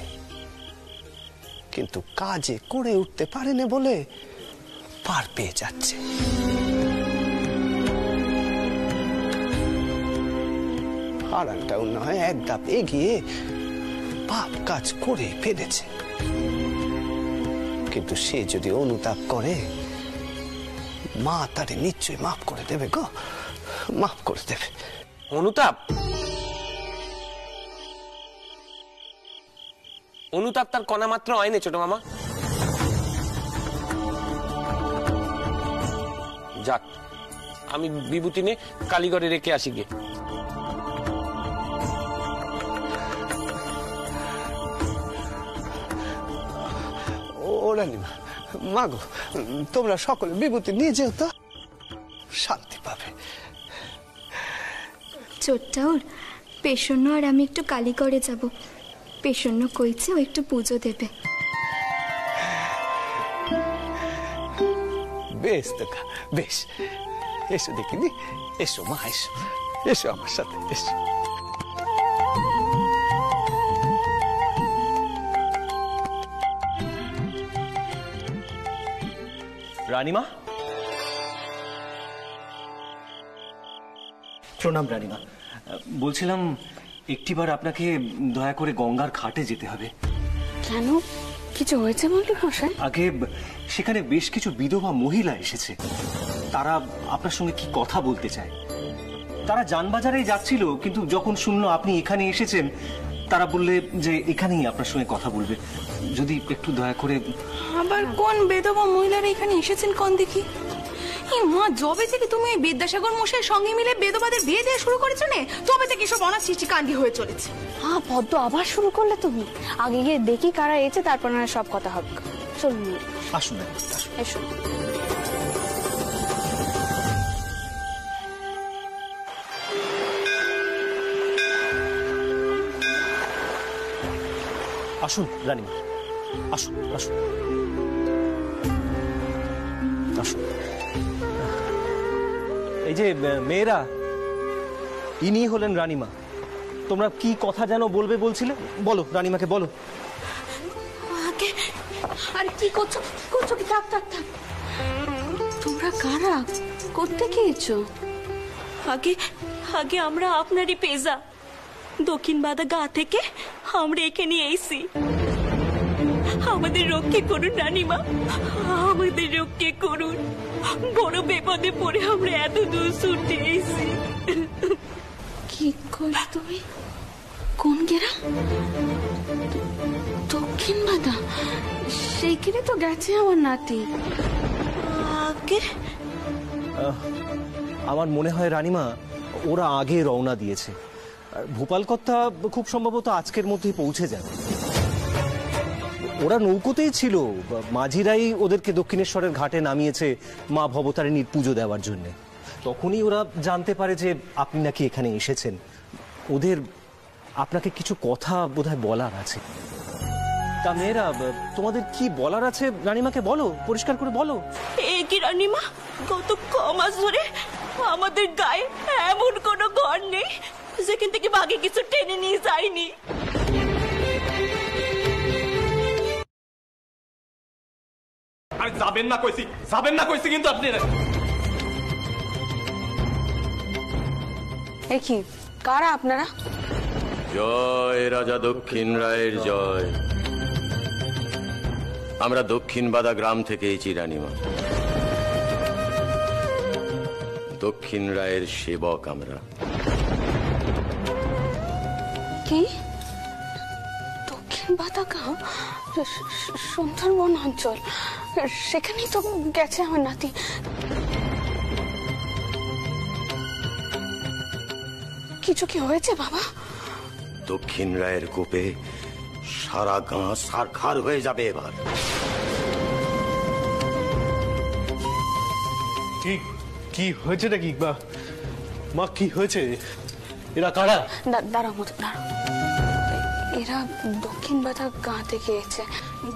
S5: কিন্তু কাজে করে উঠতে পারে না বলে পার পেয়ে যাচ্ছে। হারানটাও নয় এক ধাপ এগিয়ে পাপ কাজ করে ফেলেছে, কিন্তু সে যদি অনুতাপ করে মা তারে নিশ্চয়ই মাফ করে দেবে গো, মাফ করে দেবে।
S4: অনুতাপ? অনুতাপ তার কণা মাত্র আইনে ছোট মামা। যাক, আমি বিভূতি নিয়ে কালীগড়ে রেখে আসি গিয়ে।
S5: ও রানীমা, মাগো, তোমরা সকলে বিভূতি নিয়ে যেও তো, শান্তি পাবে।
S11: চোরটাউর, পেশন্য আর আমি একটু কালীগড়ে যাব। পেশন্য কইছে ও একটু পুজো দেবে।
S5: বেশ তো, বেশ। এসো দেখিনি, এসো মা, এসো, এসো আমার সাথে, এসো।
S10: রানীমা, প্রণাম রানীমা। বলছিলাম একটিবার আপনাকে দয়া করে গঙ্গার ঘাটে যেতে হবে।
S11: কেন? কিছু হয়েছে মল্লিক মশাই?
S10: আগে সেখানে বেশ কিছু বিধবা মহিলা এসেছে। তারা আপনার সঙ্গে কি কথা বলতে চায়। তারা যানবাজারেই যাচ্ছিল, কিন্তু যখন শুনলো আপনি এখানে এসেছেন তারা বললে যে এখানেই আপনার সঙ্গে কথা বলবে। যদি একটু দয়া করে।
S6: আবার কোন বেদবা মহিলারা এখানে এসেছেন কোন দেখি? এই মা, যবে থেকে তুমি এই বিদ্যাসাগর মশাইয়ের সঙ্গে মিলে বেদবাদের বিয়ে দেওয়া শুরু করেছো না, তবে থেকে সব অনাসৃষ্টি কাণ্ডি হয়ে চলেছে।
S11: হ্যাঁ পদ্ম, আবার শুরু করলে তুমি? আগে গিয়ে দেখি কারা এসেছে, তারপর না সব কথা হবে। চলুন
S10: আসুন।
S11: এসো।
S10: আসুন রানী, আসুন আসুন আসুন। এই যে মেয়েরা, ইনি হলেন রানীমা। তোমরা কি কথা যেন বলবে বলছিলে, বলো রানীমাকে বলো।
S2: আগে আরে কি করছো করছো কি? থাক থাক থাক। তোমরা কারা? কোত্থেকে এসেছো? আগে আগে আমরা আপনারই পেজা দক্ষিণ বাদা গা থেকে আমরা এখানে এসেছি। আমাদের রক্ষে করুন রানীমা, আমাদের রক্ষে করুন। বড় বিপদে পড়ে আমরা এত দূর ছুটে এসেছি। কি করলে তুমি? কোন গ্রাম? দক্ষিণ বাদা? সেইখানে তো গেছে আমার নাতি। আগে
S10: আমার মনে হয় রানীমা ওরা আগে রওনা দিয়েছে। ভোপালকর্তা খুব সম্ভবত আজকের মধ্যেই পৌঁছে যাবে। ওরা নৌকোতেই ছিল, মাঝিরাই ওদেরকে দক্ষিণেশ্বরের ঘাটে নামিয়েছে মা ভবতারিণীর পুজো দেওয়ার জন্য। তখনই ওরা জানতে পারে যে আপনি নাকি এখানে এসেছেন। ওদের আপনাকে কিছু কথা বোধহয় বলার আছে। তা মেয়েরা, তোমাদের কি বলার আছে রানীমাকে বলো, পরিষ্কার করে বলো।
S2: এ কি রানীমা, গত কমাস ধরে আমাদের গায়ে এমন কোনো ঘর নেই যেখান থেকে বাঘে কিছু টেনে নিয়ে যায়নি।
S13: আরে যাবেন না কইছি, যাবেন না কইছি কিন্তু আপনি।
S11: এ কি, কারা আপনারা?
S14: জয় রাজা দক্ষিণ রায়ের জয়। আমরা দক্ষিণ বাদা গ্রাম থেকে এসেছি রানীমা। দক্ষিণ রায়ের সেবক আমরা।
S11: কি? দক্ষিণ বাদা গাঁও? সুন্দরবন অঞ্চল, সেখানেই তো গেছে আমার নাতি। কিছু কি হয়েছে বাবা?
S14: দক্ষিণ রায়ের কোপে সারা গাঁ সারখার হয়ে যাবে এবার।
S7: কি হয়েছেটা কি? মা কি হয়েছে? এরা কারা?
S11: দাঁড়াও মতো, দাঁড়াও। এরা দক্ষিণ বাধা গাঁ থেকে এসেছে।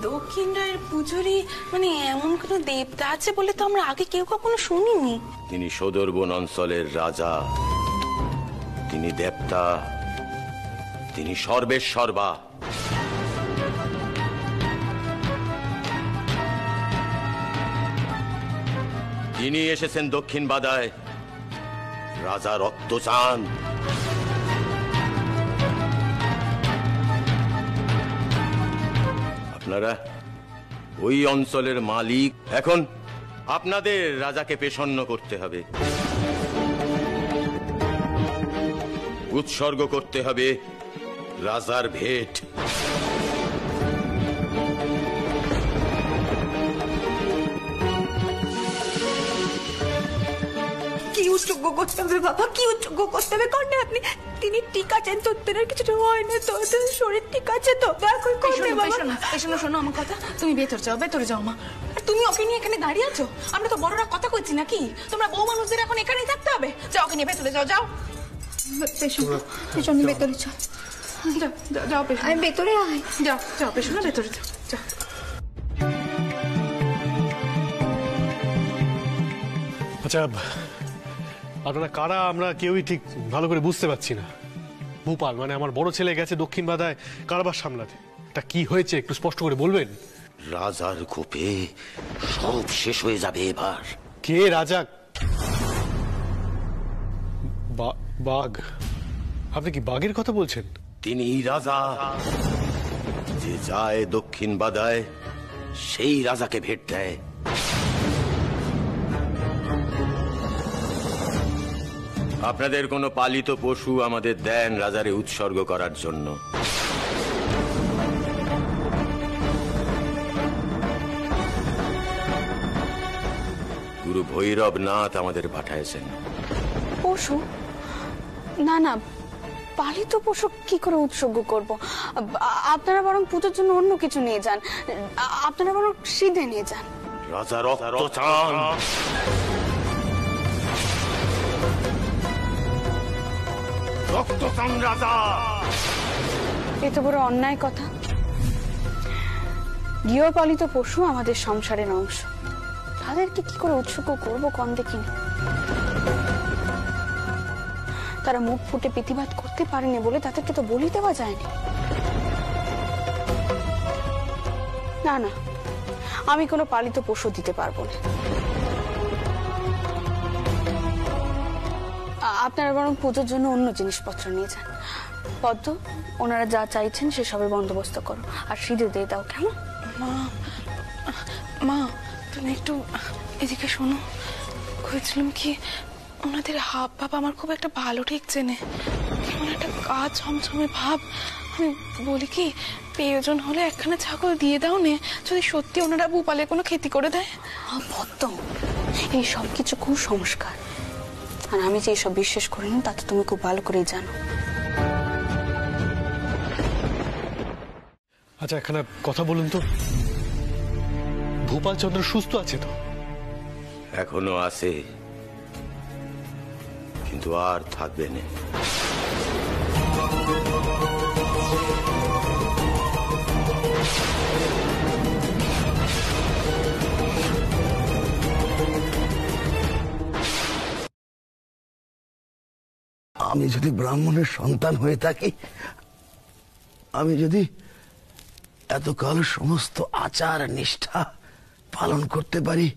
S6: দক্ষিণ রায়ের পুজোরি মানে এমন কোন দেবতা আছে বলে তো আমরা আগে কেউ কখনো শুনিনি।
S14: তিনি সুন্দরবন অঞ্চলের রাজা, তিনি দেবতা, তিনি সর্বেশ্বরবা। তিনি এসেছেন দক্ষিণ বাদায় রাজা রক্ত চান। আপনারা ওই অঞ্চলের মালিক। এখন আপনাদের রাজাকে পেষণ্য করতে হবে, উৎসর্গ করতে হবে রাজার ভেট।
S2: কি উৎসর্গ করতে হবে বাবা? কি উৎসর্গ করতে হবে? কোনটা আপনি? তিনি ঠিক আছেন তো? তেনার কিছু হয় না তো? শরীর ঠিক আছে তো? দেখো
S6: শোনো আমার কথা। তুমি ভেতরে যাও, ভেতরে যাও মা। তুমি ওকে নিয়ে এখানে দাঁড়িয়ে আছো? আমরা তো বড়রা কথা কইছি নাকি? তোমরা বউ মানুষদের এখন এখানেই থাকতে হবে। যাও, ওকে নিয়ে ভেতরে যাও। যাও
S2: পেছনে ভেতরে চল।
S6: যাও
S2: আমি ভেতরে আয়।
S6: যাও পেছনে ভেতরে যাও।
S7: আচ্ছা, আপনারা কারা আমরা কেউই ঠিক ভালো করে বুঝতে পারছি না। ভূপাল মানে আমার বড় ছেলে গেছে দক্ষিণ বাদায় কারবার সামলাতে। এটা কি হয়েছে একটু স্পষ্ট করে বলবেন?
S14: রাজার কোপে সব শেষ হয়ে যাবে এবার।
S7: কে রাজা? বাঘ? আপনি কি বাঘের কথা বলছেন?
S14: তিনি রাজা, যে যায় দক্ষিণ বাদায় সেই রাজাকে ভেট দেয়। আপনাদের কোনো পালিত পশু আমাদের দেন রাজারে উৎসর্গ করার জন্য। গুরু ভৈরবনাথ আমাদের পাঠাইছেন।
S11: পশু? না না, পালিত পশু কি করে উৎসর্গ করব? আপনারা বরং পুজোর জন্য অন্য কিছু নিয়ে যান। আপনারা বরং সিধে নিয়ে যান।
S14: রাজা রক্ত চান। রক্ত চান রাজা।
S11: এ তো বড় অন্যায় কথা। গৃহপালিত পশু আমাদের সংসারের অংশ, তাদেরকে কি করে উৎসর্গ করবো কম দেখিনি। তারা মুখ ফুটে প্রতিবাদ করতে পারেনি বলে তাদেরকে তো বলি দেওয়া যায়নি। না না, আমি কোনো পালিত পশু দিতে পারবো না। আপনারা বরং পুজোর জন্য অন্য জিনিসপত্র নিয়ে যান। পদ্ম, ওনারা যা চাইছেন সেসবের বন্দোবস্ত করো, আর সিঁদুর দিয়ে দাও। কেমন?
S6: মা, মা তুমি একটু এদিকে শোনো। করেছিলাম কি, ওনাদের হাব ভাব আমার খুব একটা ভালো ঠেকছে না, কেমন একটা গা ছমছমে ভাব। আমি বলি কি, প্রয়োজন হলে একখানা ছাগল দিয়ে দাও নে, যদি সত্যি ওনারা ভূপালে কোনো ক্ষতি করে দেয়।
S11: পদ্ম, এই সব কিছু কুসংস্কার, আর আমি যে এসব বিশ্বাস করি না তা তো তুমি খুব ভালো করেই জানো।
S7: আচ্ছা, একখানা কথা বলুন তো, ভূপাল চন্দ্র সুস্থ আছে তো?
S14: এখনো আছে, কিন্তু আর থাকবে না।
S5: আমি যদি ব্রাহ্মণের সন্তান হয়ে থাকি, আমি যদি এতকাল সমস্ত আচার নিষ্ঠা পালন করতে পারি,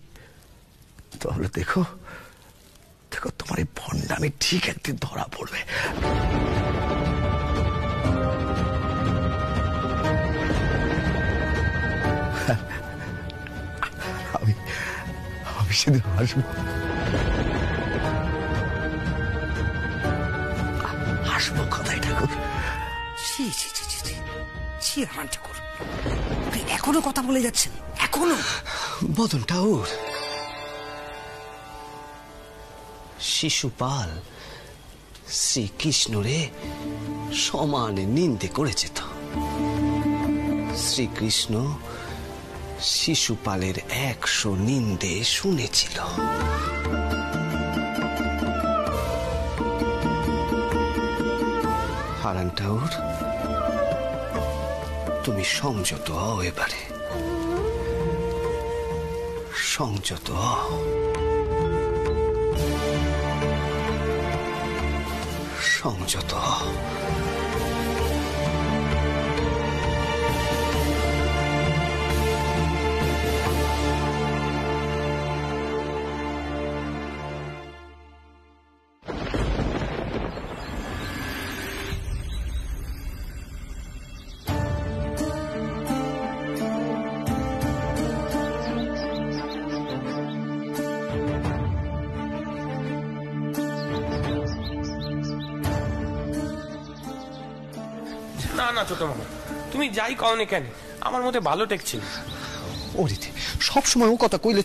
S5: তাহলে দেখো দেখো তোমার এই ভণ্ডামি ঠিক একদিন ধরা পড়বে। আমি আমি সেদিন হাসবো, হাসবো কথাই ঠাকুর।
S8: ছি ছি ছি ছি ছি ছি, হারান ঠাকুর, আপনি এখনো কথা বলে যাচ্ছেন? এখনো?
S5: বদন ঠাকুর,
S15: শিশুপাল শ্রীকৃষ্ণরে সমানে নিন্দে করেছে তো। শ্রীকৃষ্ণ শিশুপালের 100 নিন্দে শুনেছিল। হারান ঠাকুর, তুমি সংযত হও, এবারে সংযত হও। সংযত হও।
S16: না না ছোট মামা, তুমি যাই কওনি কেন, আমার মধ্যে ভালো টেকছিল।
S5: ও রীতি, সবসময় ও কথা কইলে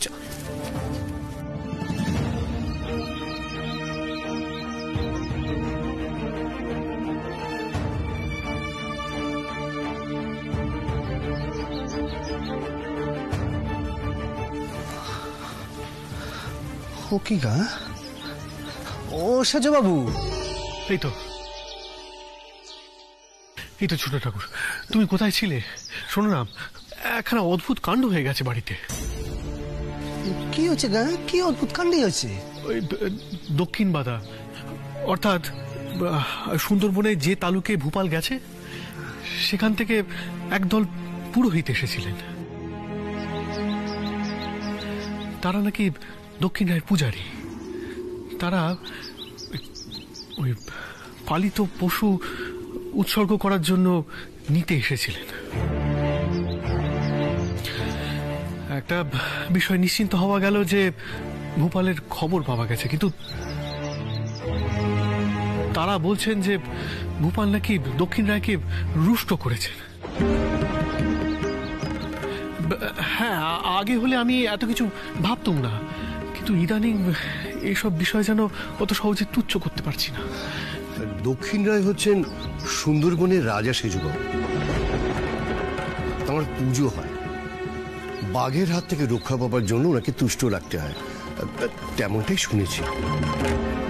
S5: ও কি গা? ও সাজু বাবু,
S7: এই তো এই তো ছোট ঠাকুর, তুমি কোথায় ছিলে? শোনো না, একখানা অদ্ভুত কাণ্ড হয়ে গেছে বাড়িতে।
S5: কি হচ্ছে গা? কি অদ্ভুত কাণ্ডই হচ্ছে?
S7: ওই দক্ষিণ বাদা, অর্থাৎ সুন্দরবনে যে তালুকে ভূপাল গেছে, সেখান থেকে একদল পুরোহিত এসেছিলেন। তারা নাকি দক্ষিণ রায়ের পূজারী। তারা ওই পালিত পশু উৎসর্গ করার জন্য নিতে এসেছিলেন। একটা বিষয় নিশ্চিন্ত হওয়া গেল যে ভূপালের খবর পাওয়া গেছে, কিন্তু তারা বলছেন যে ভূপাল নাকি দক্ষিণ রায়কে রুষ্ট করেছেন। হ্যাঁ, আগে হলে আমি এত কিছু ভাবতাম না, কিন্তু ইদানিং এসব বিষয় যেন অত সহজে তুচ্ছ করতে পারছি না।
S12: দক্ষিণ রায় হচ্ছেন সুন্দরবনের রাজা সেজুবাবু। আমার পুজো হয়, বাঘের হাত থেকে রক্ষা পাবার জন্য ওনাকে তুষ্ট রাখতে হয়, তেমনটাই শুনেছি।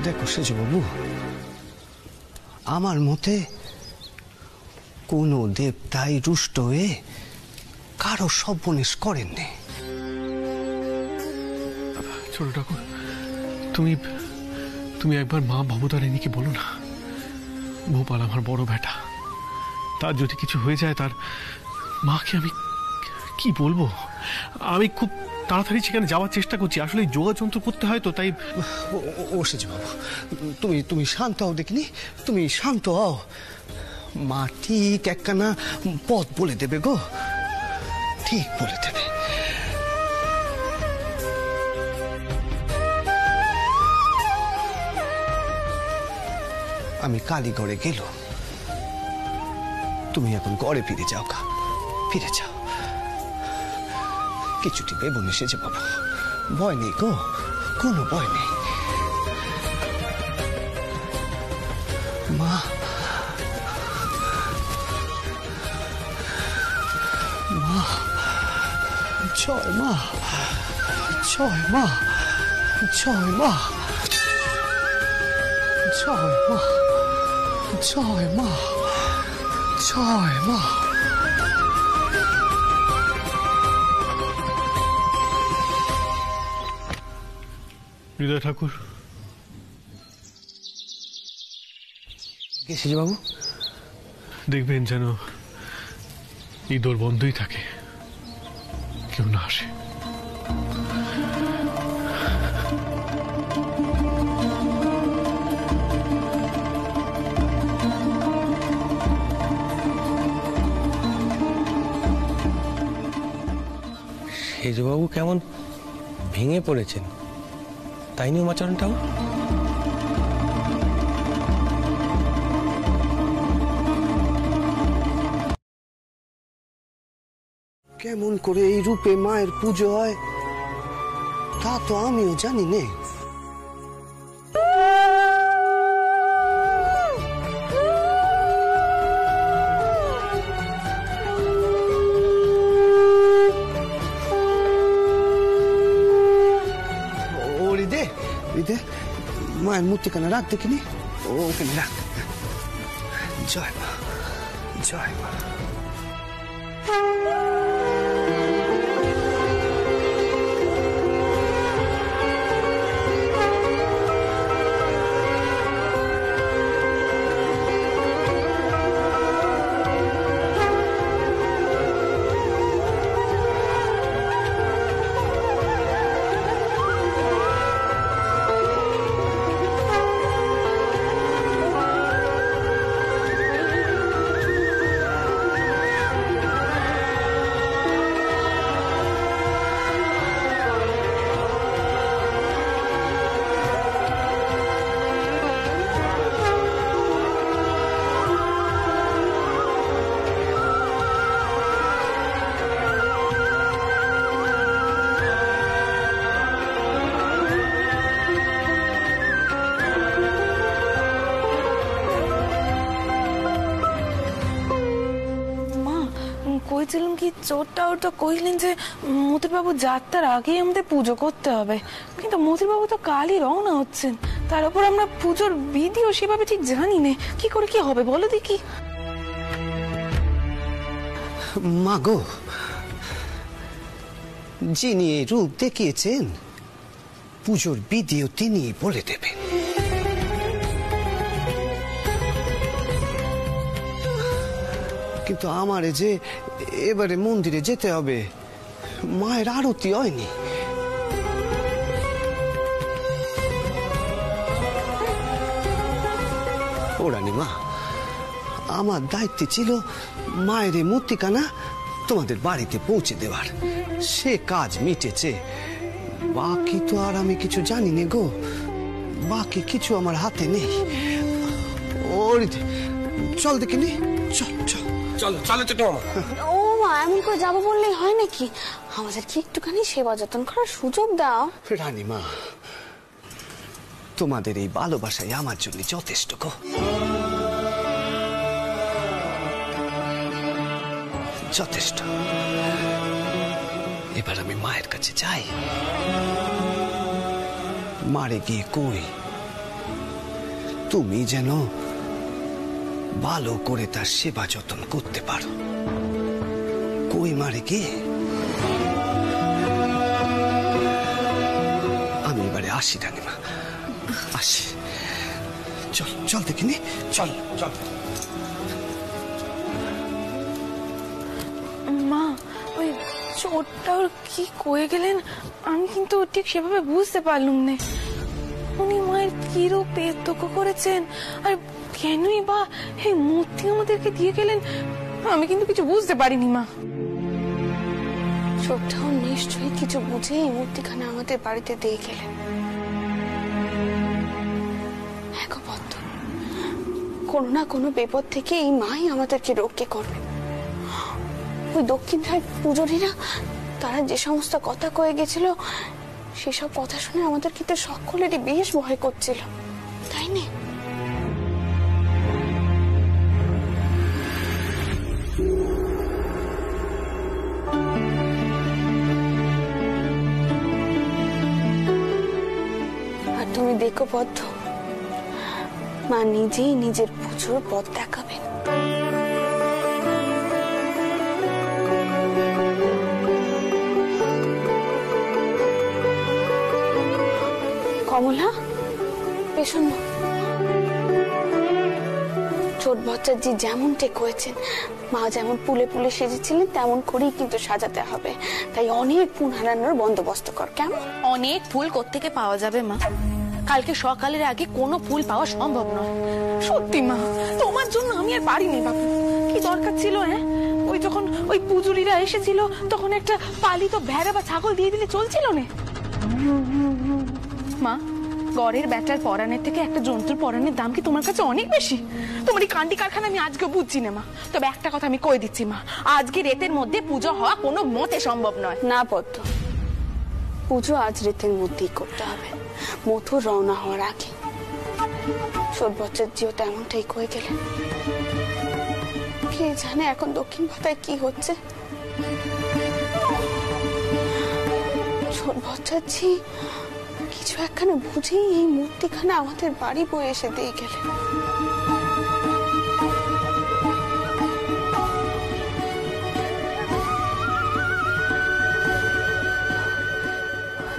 S5: দেখো সেজুবাবু, আমার মতে কোনো দেবতাই রুষ্ট হয়ে কারো সর্বনাশ করেননি।
S7: ছোট ঠাকুর, তুমি একবার মা ভবতারিণীকে বলো না, ভূপাল আমার বড় বেটা, তার যদি কিছু হয়ে যায় তার মাকে আমি কি বলবো? আমি খুব তাড়াতাড়ি সেখানে যাওয়ার চেষ্টা করছি, আসলে যোগাযন্ত্র করতে হয় তো, তাই।
S5: ও সেজুবাবু, তুমি শান্ত হও দেখিনি, তুমি শান্ত হও। মা ঠিক একখানা পথ বলে দেবে গো, ঠিক বলে দেবে। আমি কালীগড়ে গেল, তুমি এখন গড়ে ফিরে যাও গা, ফিরে যাও। কিছুটি ভেবনে সেজে বাবু, ভয় নেই গো, কোনো ভয় নেই। মা, মা, জয় মা, জয় মা, জয় মা, জয় মা, জয় মা, জয় মা।
S7: হৃদয় ঠাকুর,
S5: বাবু
S7: দেখবেন যেন এই দোর বন্ধই থাকে, কেউ না আসে।
S16: সেজবাবু কেমন ভেঙে পড়েছেন, তাই নিয়ে উমাচরণটাও।
S5: কেমন করে এই রূপে মায়ের পুজো হয় তা তো আমিও জানি নে। মায়ের মূর্তিখানা রাখ দেখিনি, ওখানে রাখ। জয় মা, জয় মা।
S11: কইছিলাম কি চোরটা ওটা কইলেন যে মতিবাবু যাত্রার আগেই আমাদের পুজো করতে হবে, কিন্তু মতিবাবু তো কালই রওনা হচ্ছেন, তার উপর আমরা পুজোর বিধিও সেভাবে ঠিক জানি না, কি করে কি হবে বলো দেখি।
S5: মা গো, যিনি এই রূপ দেখিয়েছেন পুজোর বিধিও তিনি বলে দেবেন। কিন্তু আমারে যে এবারে মন্দিরে যেতে হবে, মায়ের আরতি হয়নি। ও রানী মা, আমার দায়িত্ব ছিল মায়ের মূর্তিখানা তোমাদের বাড়িতে পৌঁছে দেওয়ার, সে কাজ মিটেছে। বাকি তো আর আমি কিছু জানি না গো, বাকি কিছু আমার হাতে নেই। ওর চল দেখিনি, চল চল
S16: চলো চলো ছোট মামা।
S11: ও মা, এমন করে যাবো বললেই হয় নাকি? আমাদের কি একটুখানি সেবা যত্ন করার সুযোগ দাও।
S5: রানীমা, তোমাদের এই ভালোবাসাই আমার জন্য যথেষ্ট গো। যথেষ্ট। এবার আমি মায়ের কাছে যাই, মারে গিয়ে কই তুমি যেন ভালো করে তার সেবা যত্ন করতে পারো। কই মারে গিয়ে আমি এবারে আসি রানীমা, আসি। চল চল দেখিনি, চল চল।
S11: মা, ওই চোরটা ওর কি কয়ে গেলেন আমি কিন্তু ঠিক সেভাবে বুঝতে পারলুম না। উনি মায়ের কি রূপ বেদক করেছেন আর কেনই বা এই মূর্তি আমাদেরকে দিয়ে গেলেন আমি কিন্তু কিছু বুঝতে পারিনি মা। চোরটাও নিশ্চয়ই কিছু বুঝে এই মূর্তিখানা আমাদের বাড়িতে দিয়ে গেলেন। কোনো না কোনো বিপদ থেকে এই মাই আমাদেরকে রক্ষা করবে। ওই দক্ষিণ ধার পুজোরীরা তারা যে সমস্ত কথা কয়ে গেছিল সেসব কথা শুনে আমাদের কিন্তু সকলেরই বেশ ভয় করছিল, তাই না? আর তুমি দেখো পদ্ম, মা নিজেই নিজের পুজোর পথ দেখাবেন। কমলা, পেছন ছোট বচ্চাজি যেমন ঠিক হয়েছেন, মা যেমন পুলে পুলে সেজেছিলেন তেমন করেই কিন্তু সাজাতে হবে। তাই অনেক ফুল হারানোর বন্দোবস্ত কর। কেমন?
S2: অনেক ফুল কোত্থেকে পাওয়া যাবে মা? কালকে সকালের আগে কোনো ফুল পাওয়া সম্ভব নয়।
S11: সত্যি মা, তোমার জন্য আমি আর পারিনি বাপু। কি দরকার ছিল? হ্যাঁ, ওই যখন ওই পুজুরিরা এসেছিল তখন একটা পালিত ভেড়া বা ছাগল দিয়ে দিলে চলছিল না? মা, গড়ের ব্যাটার পরানের থেকে একটা জন্তুর পরানের দাম কি তোমার কাছে অনেক বেশি? তোমার এই কান্ডি কারখানা আমি আজকে বুঝছি না মা। তবে একটা কথা আমি কই দিচ্ছি মা, আজকে রেতের মধ্যে পুজো হওয়া কোনো মতে সম্ভব নয়।
S2: না পদ্ম, পুজো আজ রেতের মধ্যেই করতে হবে, মথুর রওনা হওয়ার আগে। ছোট বচ্চার জিও তেমনটাই কয়ে গেলেন। কে জানে এখন দক্ষিণ ভাতায় কি হচ্ছে। ছোট বচ্চার জি কিছু একখানা বুঝেই এই মূর্তিখানা আমাদের বাড়ি বয়ে এসে দিয়ে গেলেন।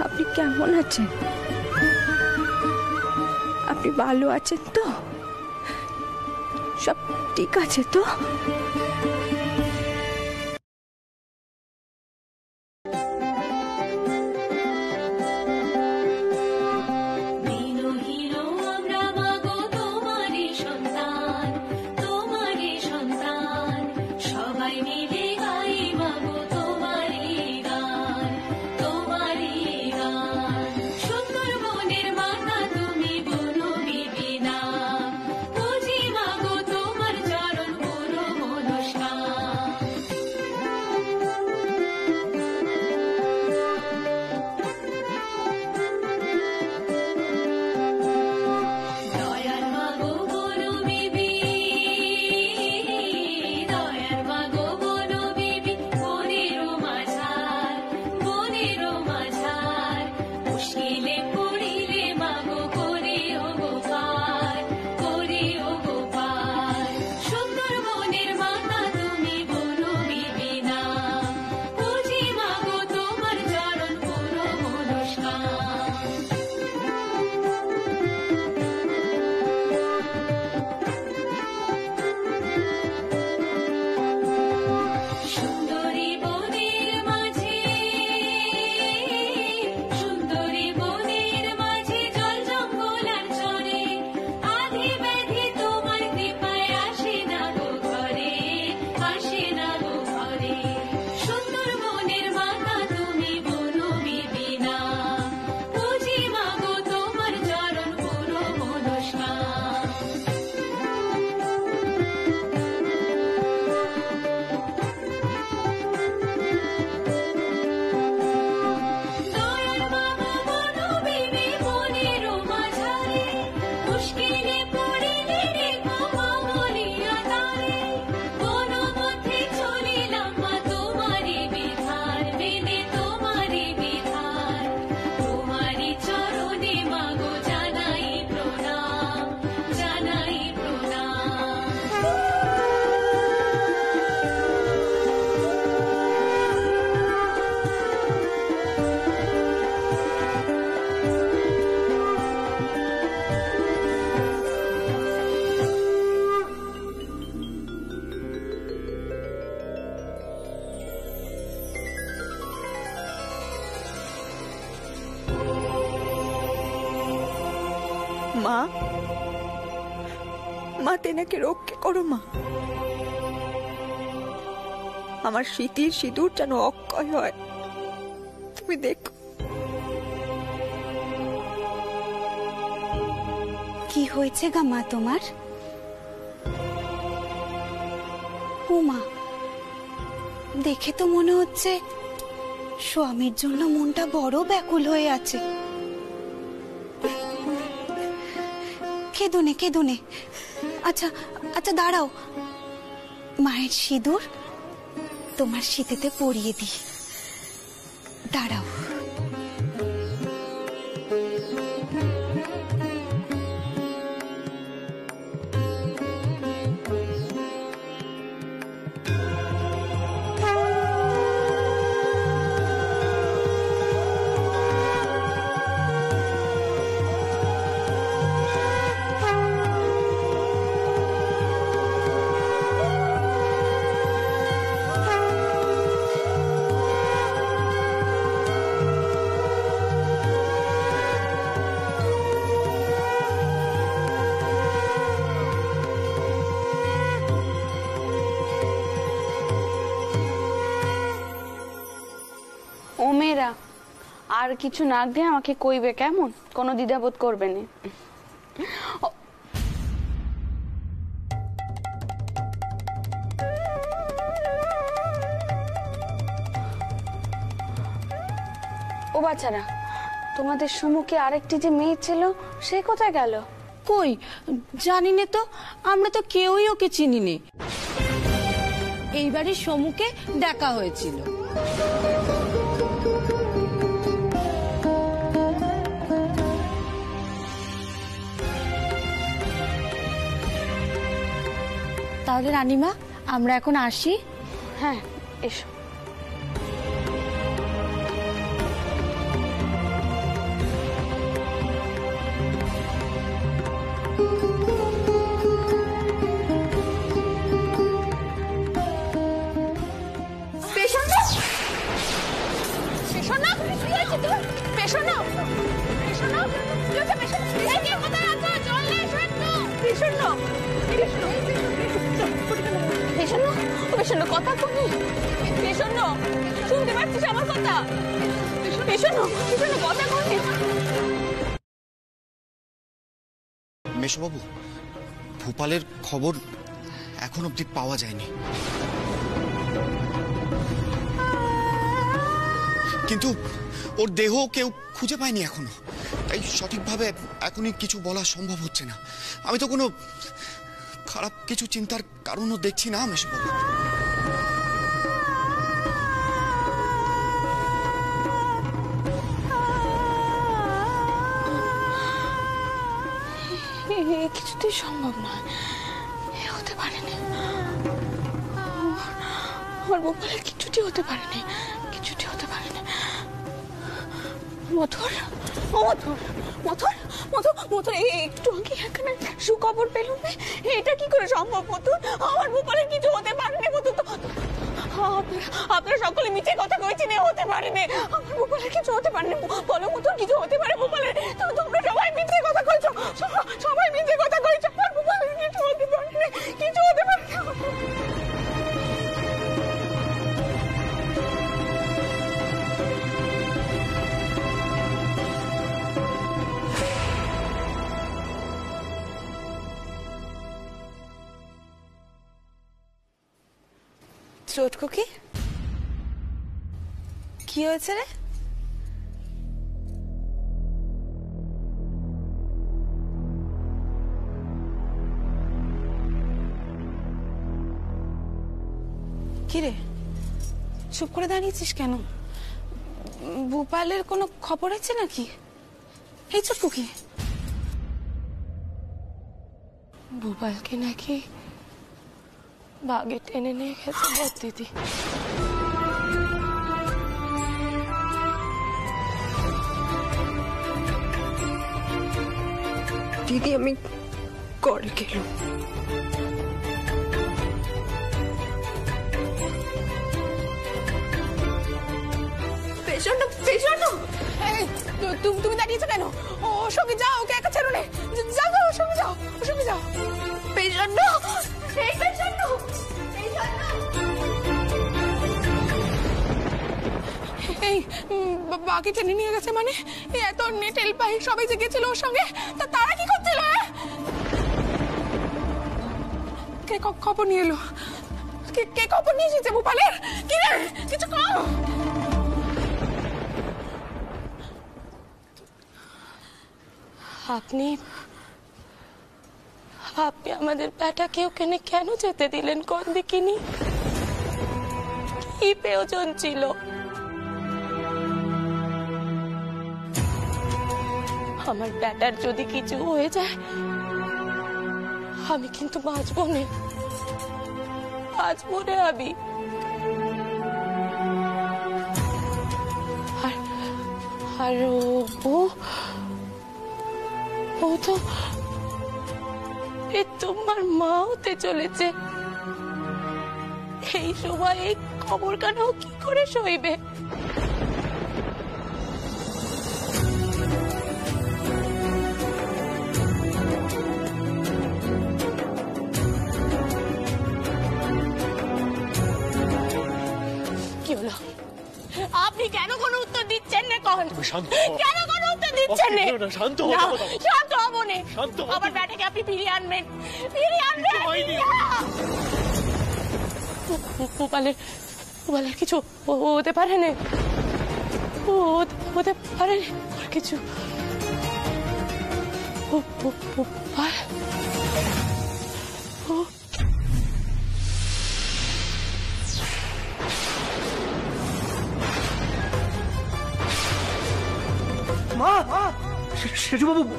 S6: আপনি কেমন আছেন? আপনি ভালো আছেন তো? সব ঠিক আছে তো?
S2: মা, মা তেনাকে রক্ষে করো মা। আমার স্মৃতির সিঁদুর যেন অক্ষয় হয়, তুমি দেখো।
S17: কি হয়েছে গা মা তোমার? ও মা, দেখে তো মনে হচ্ছে স্বামীর জন্য মনটা বড় ব্যাকুল হয়ে আছে। কেঁদো নে। আচ্ছা আচ্ছা দাঁড়াও, মায়ের সিঁদুর তোমার শীতেতে পরিয়ে দিই, দাঁড়াও।
S11: ও মেয়েরা, আর কিছু না দিয়ে আমাকে কইবে, কেমন? কোনো দ্বিধাবোধ করবে না। ও বাচ্চারা, তোমাদের সম্মুখে আরেকটি যে মেয়ে ছিল, সে কোথায় গেল?
S8: কই জানি না তো, আমরা তো কেউই ওকে চিনি নে। এই বাড়ির সম্মুখে দেখা হয়েছিল। তাহলে রানীমা, আমরা এখন আসি।
S11: হ্যাঁ, এসো। কথা কই? শুনতে পাচ্ছিস আমার কথা? কথা কই?
S3: মেশবাবু, ভূপালের খবর এখন অব্দি পাওয়া যায়নি, কিন্তু ওর দেহ কেউ খুঁজে পায়নি এখনো। তাই সঠিকভাবে এখনই কিছু বলা সম্ভব হচ্ছে না। আমি তো কোনো খারাপ কিছু চিন্তার কারণও দেখছি না মেশবাবু।
S11: কিছুতেই সম্ভব নয়, হতে পারেনি। আমার গোপালের কিছুটি হতে পারেনি। মথুর, একটু আগে এখানে সুখবর পেলুম, এটা কি করে সম্ভব মথুর? আমার গোপালের কিছু হতে পারেনি মথুর। তো আপনারা সকলে মিথ্যে কথা কইছেন, হতে পারেনি। আমার গোপালের কিছু হতে পারেনি। বলো মথুর, কিছু হতে পারে গোপালের? তোমরা সবাই মিথ্যে কথা কইছো, সবাই মিথ্যে কথা কইছো। আমার গোপালের কিছু হতে পারেনি, কিছু হতে পারেনি। চটকো কি হয়েছে রে? কি রে, চুপ করে দাঁড়িয়েছিস কেন? ভূপালের কোনো খবর আছে নাকি? এই চটকো কি? ভূপালকে নাকি বাগে টেনে নিয়ে গেছে দিদি।
S2: দিদি, আমি করে গেলাম। পেছন
S6: তুমি দাঁড়িয়েছো কেন? ওর সঙ্গে যাও, ওকে একা ছেড়ো না। যাও যাও, ওর সঙ্গে যাও, ওর সঙ্গে যাও।
S2: পেছন্ন সেই পেছন্ন
S6: এই বাকি টেনে নিয়ে গেছে মানে? এত নেটেল পাই সবাই যে গেছিল ওর সঙ্গে, তারা কি করছিল? কে খবর নিয়ে এলো? কে খবর নিয়ে এসেছে ভোপালের? কি রে, কিছু কম।
S11: আপনি আমাদের বেটাকে ওখানে কেন যেতে দিলেন? কোন দিকিনি কি প্রয়োজন ছিল? আমার বেটার যদি কিছু হয়ে যায় আমি কিন্তু বাঁচবো না, বাঁচবো না আমি। আর ও তো তোমার মা হতে চলেছে। এই সময় এই খবর কেন কি করে সইবে? কি হলো? আপনি কেন কোনো উত্তর দিচ্ছেন না? কেন কোনো উত্তর দিচ্ছেন না? শান্ত হবো না। আমার ব্যাটাকে আপনি ফিরিয়ে আনবেন, ফিরিয়ে আনবেন। গোপালের কিছু হতে পারে না, হতে পারে কিছু।
S10: মা, সেজু বাবু।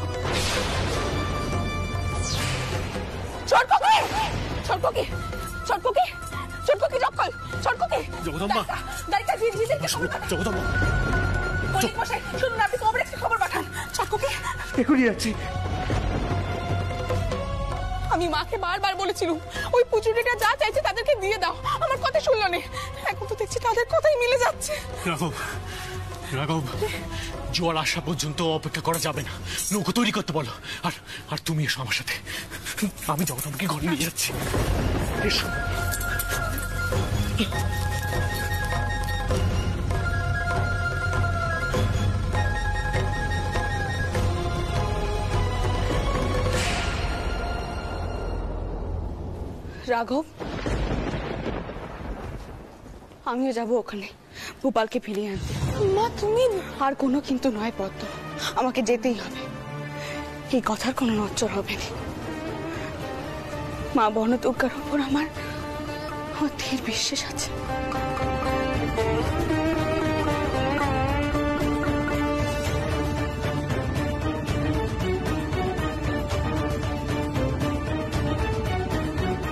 S6: আমি মাকে বারবার বলেছিলাম ওই পুজোটা যা চাইছে তাদেরকে দিয়ে দাও, আমার কথা শুনলো না। এখন তো দেখছি তাদের কথাই মিলে যাচ্ছে।
S7: রাঘব, জোয়ার আসা পর্যন্ত অপেক্ষা করা যাবে না, নৌকো তৈরি করতে বলো। আর তুমি এসো আমার সাথে, আমি জগদম্বকে ঘরে নিয়ে যাচ্ছি। এসো।
S6: রাঘব, আমিও যাবো ওখানে ভোপালকে ফিরিয়ে আনতে। মা তুমি আর কোনো কিন্তু নয় পদ্ম, আমাকে যেতেই হবে। এই কথার কোনো নচ্চর হবে না। মা বনদুর্গার উপর আমার ধীর বিশ্বাস আছে।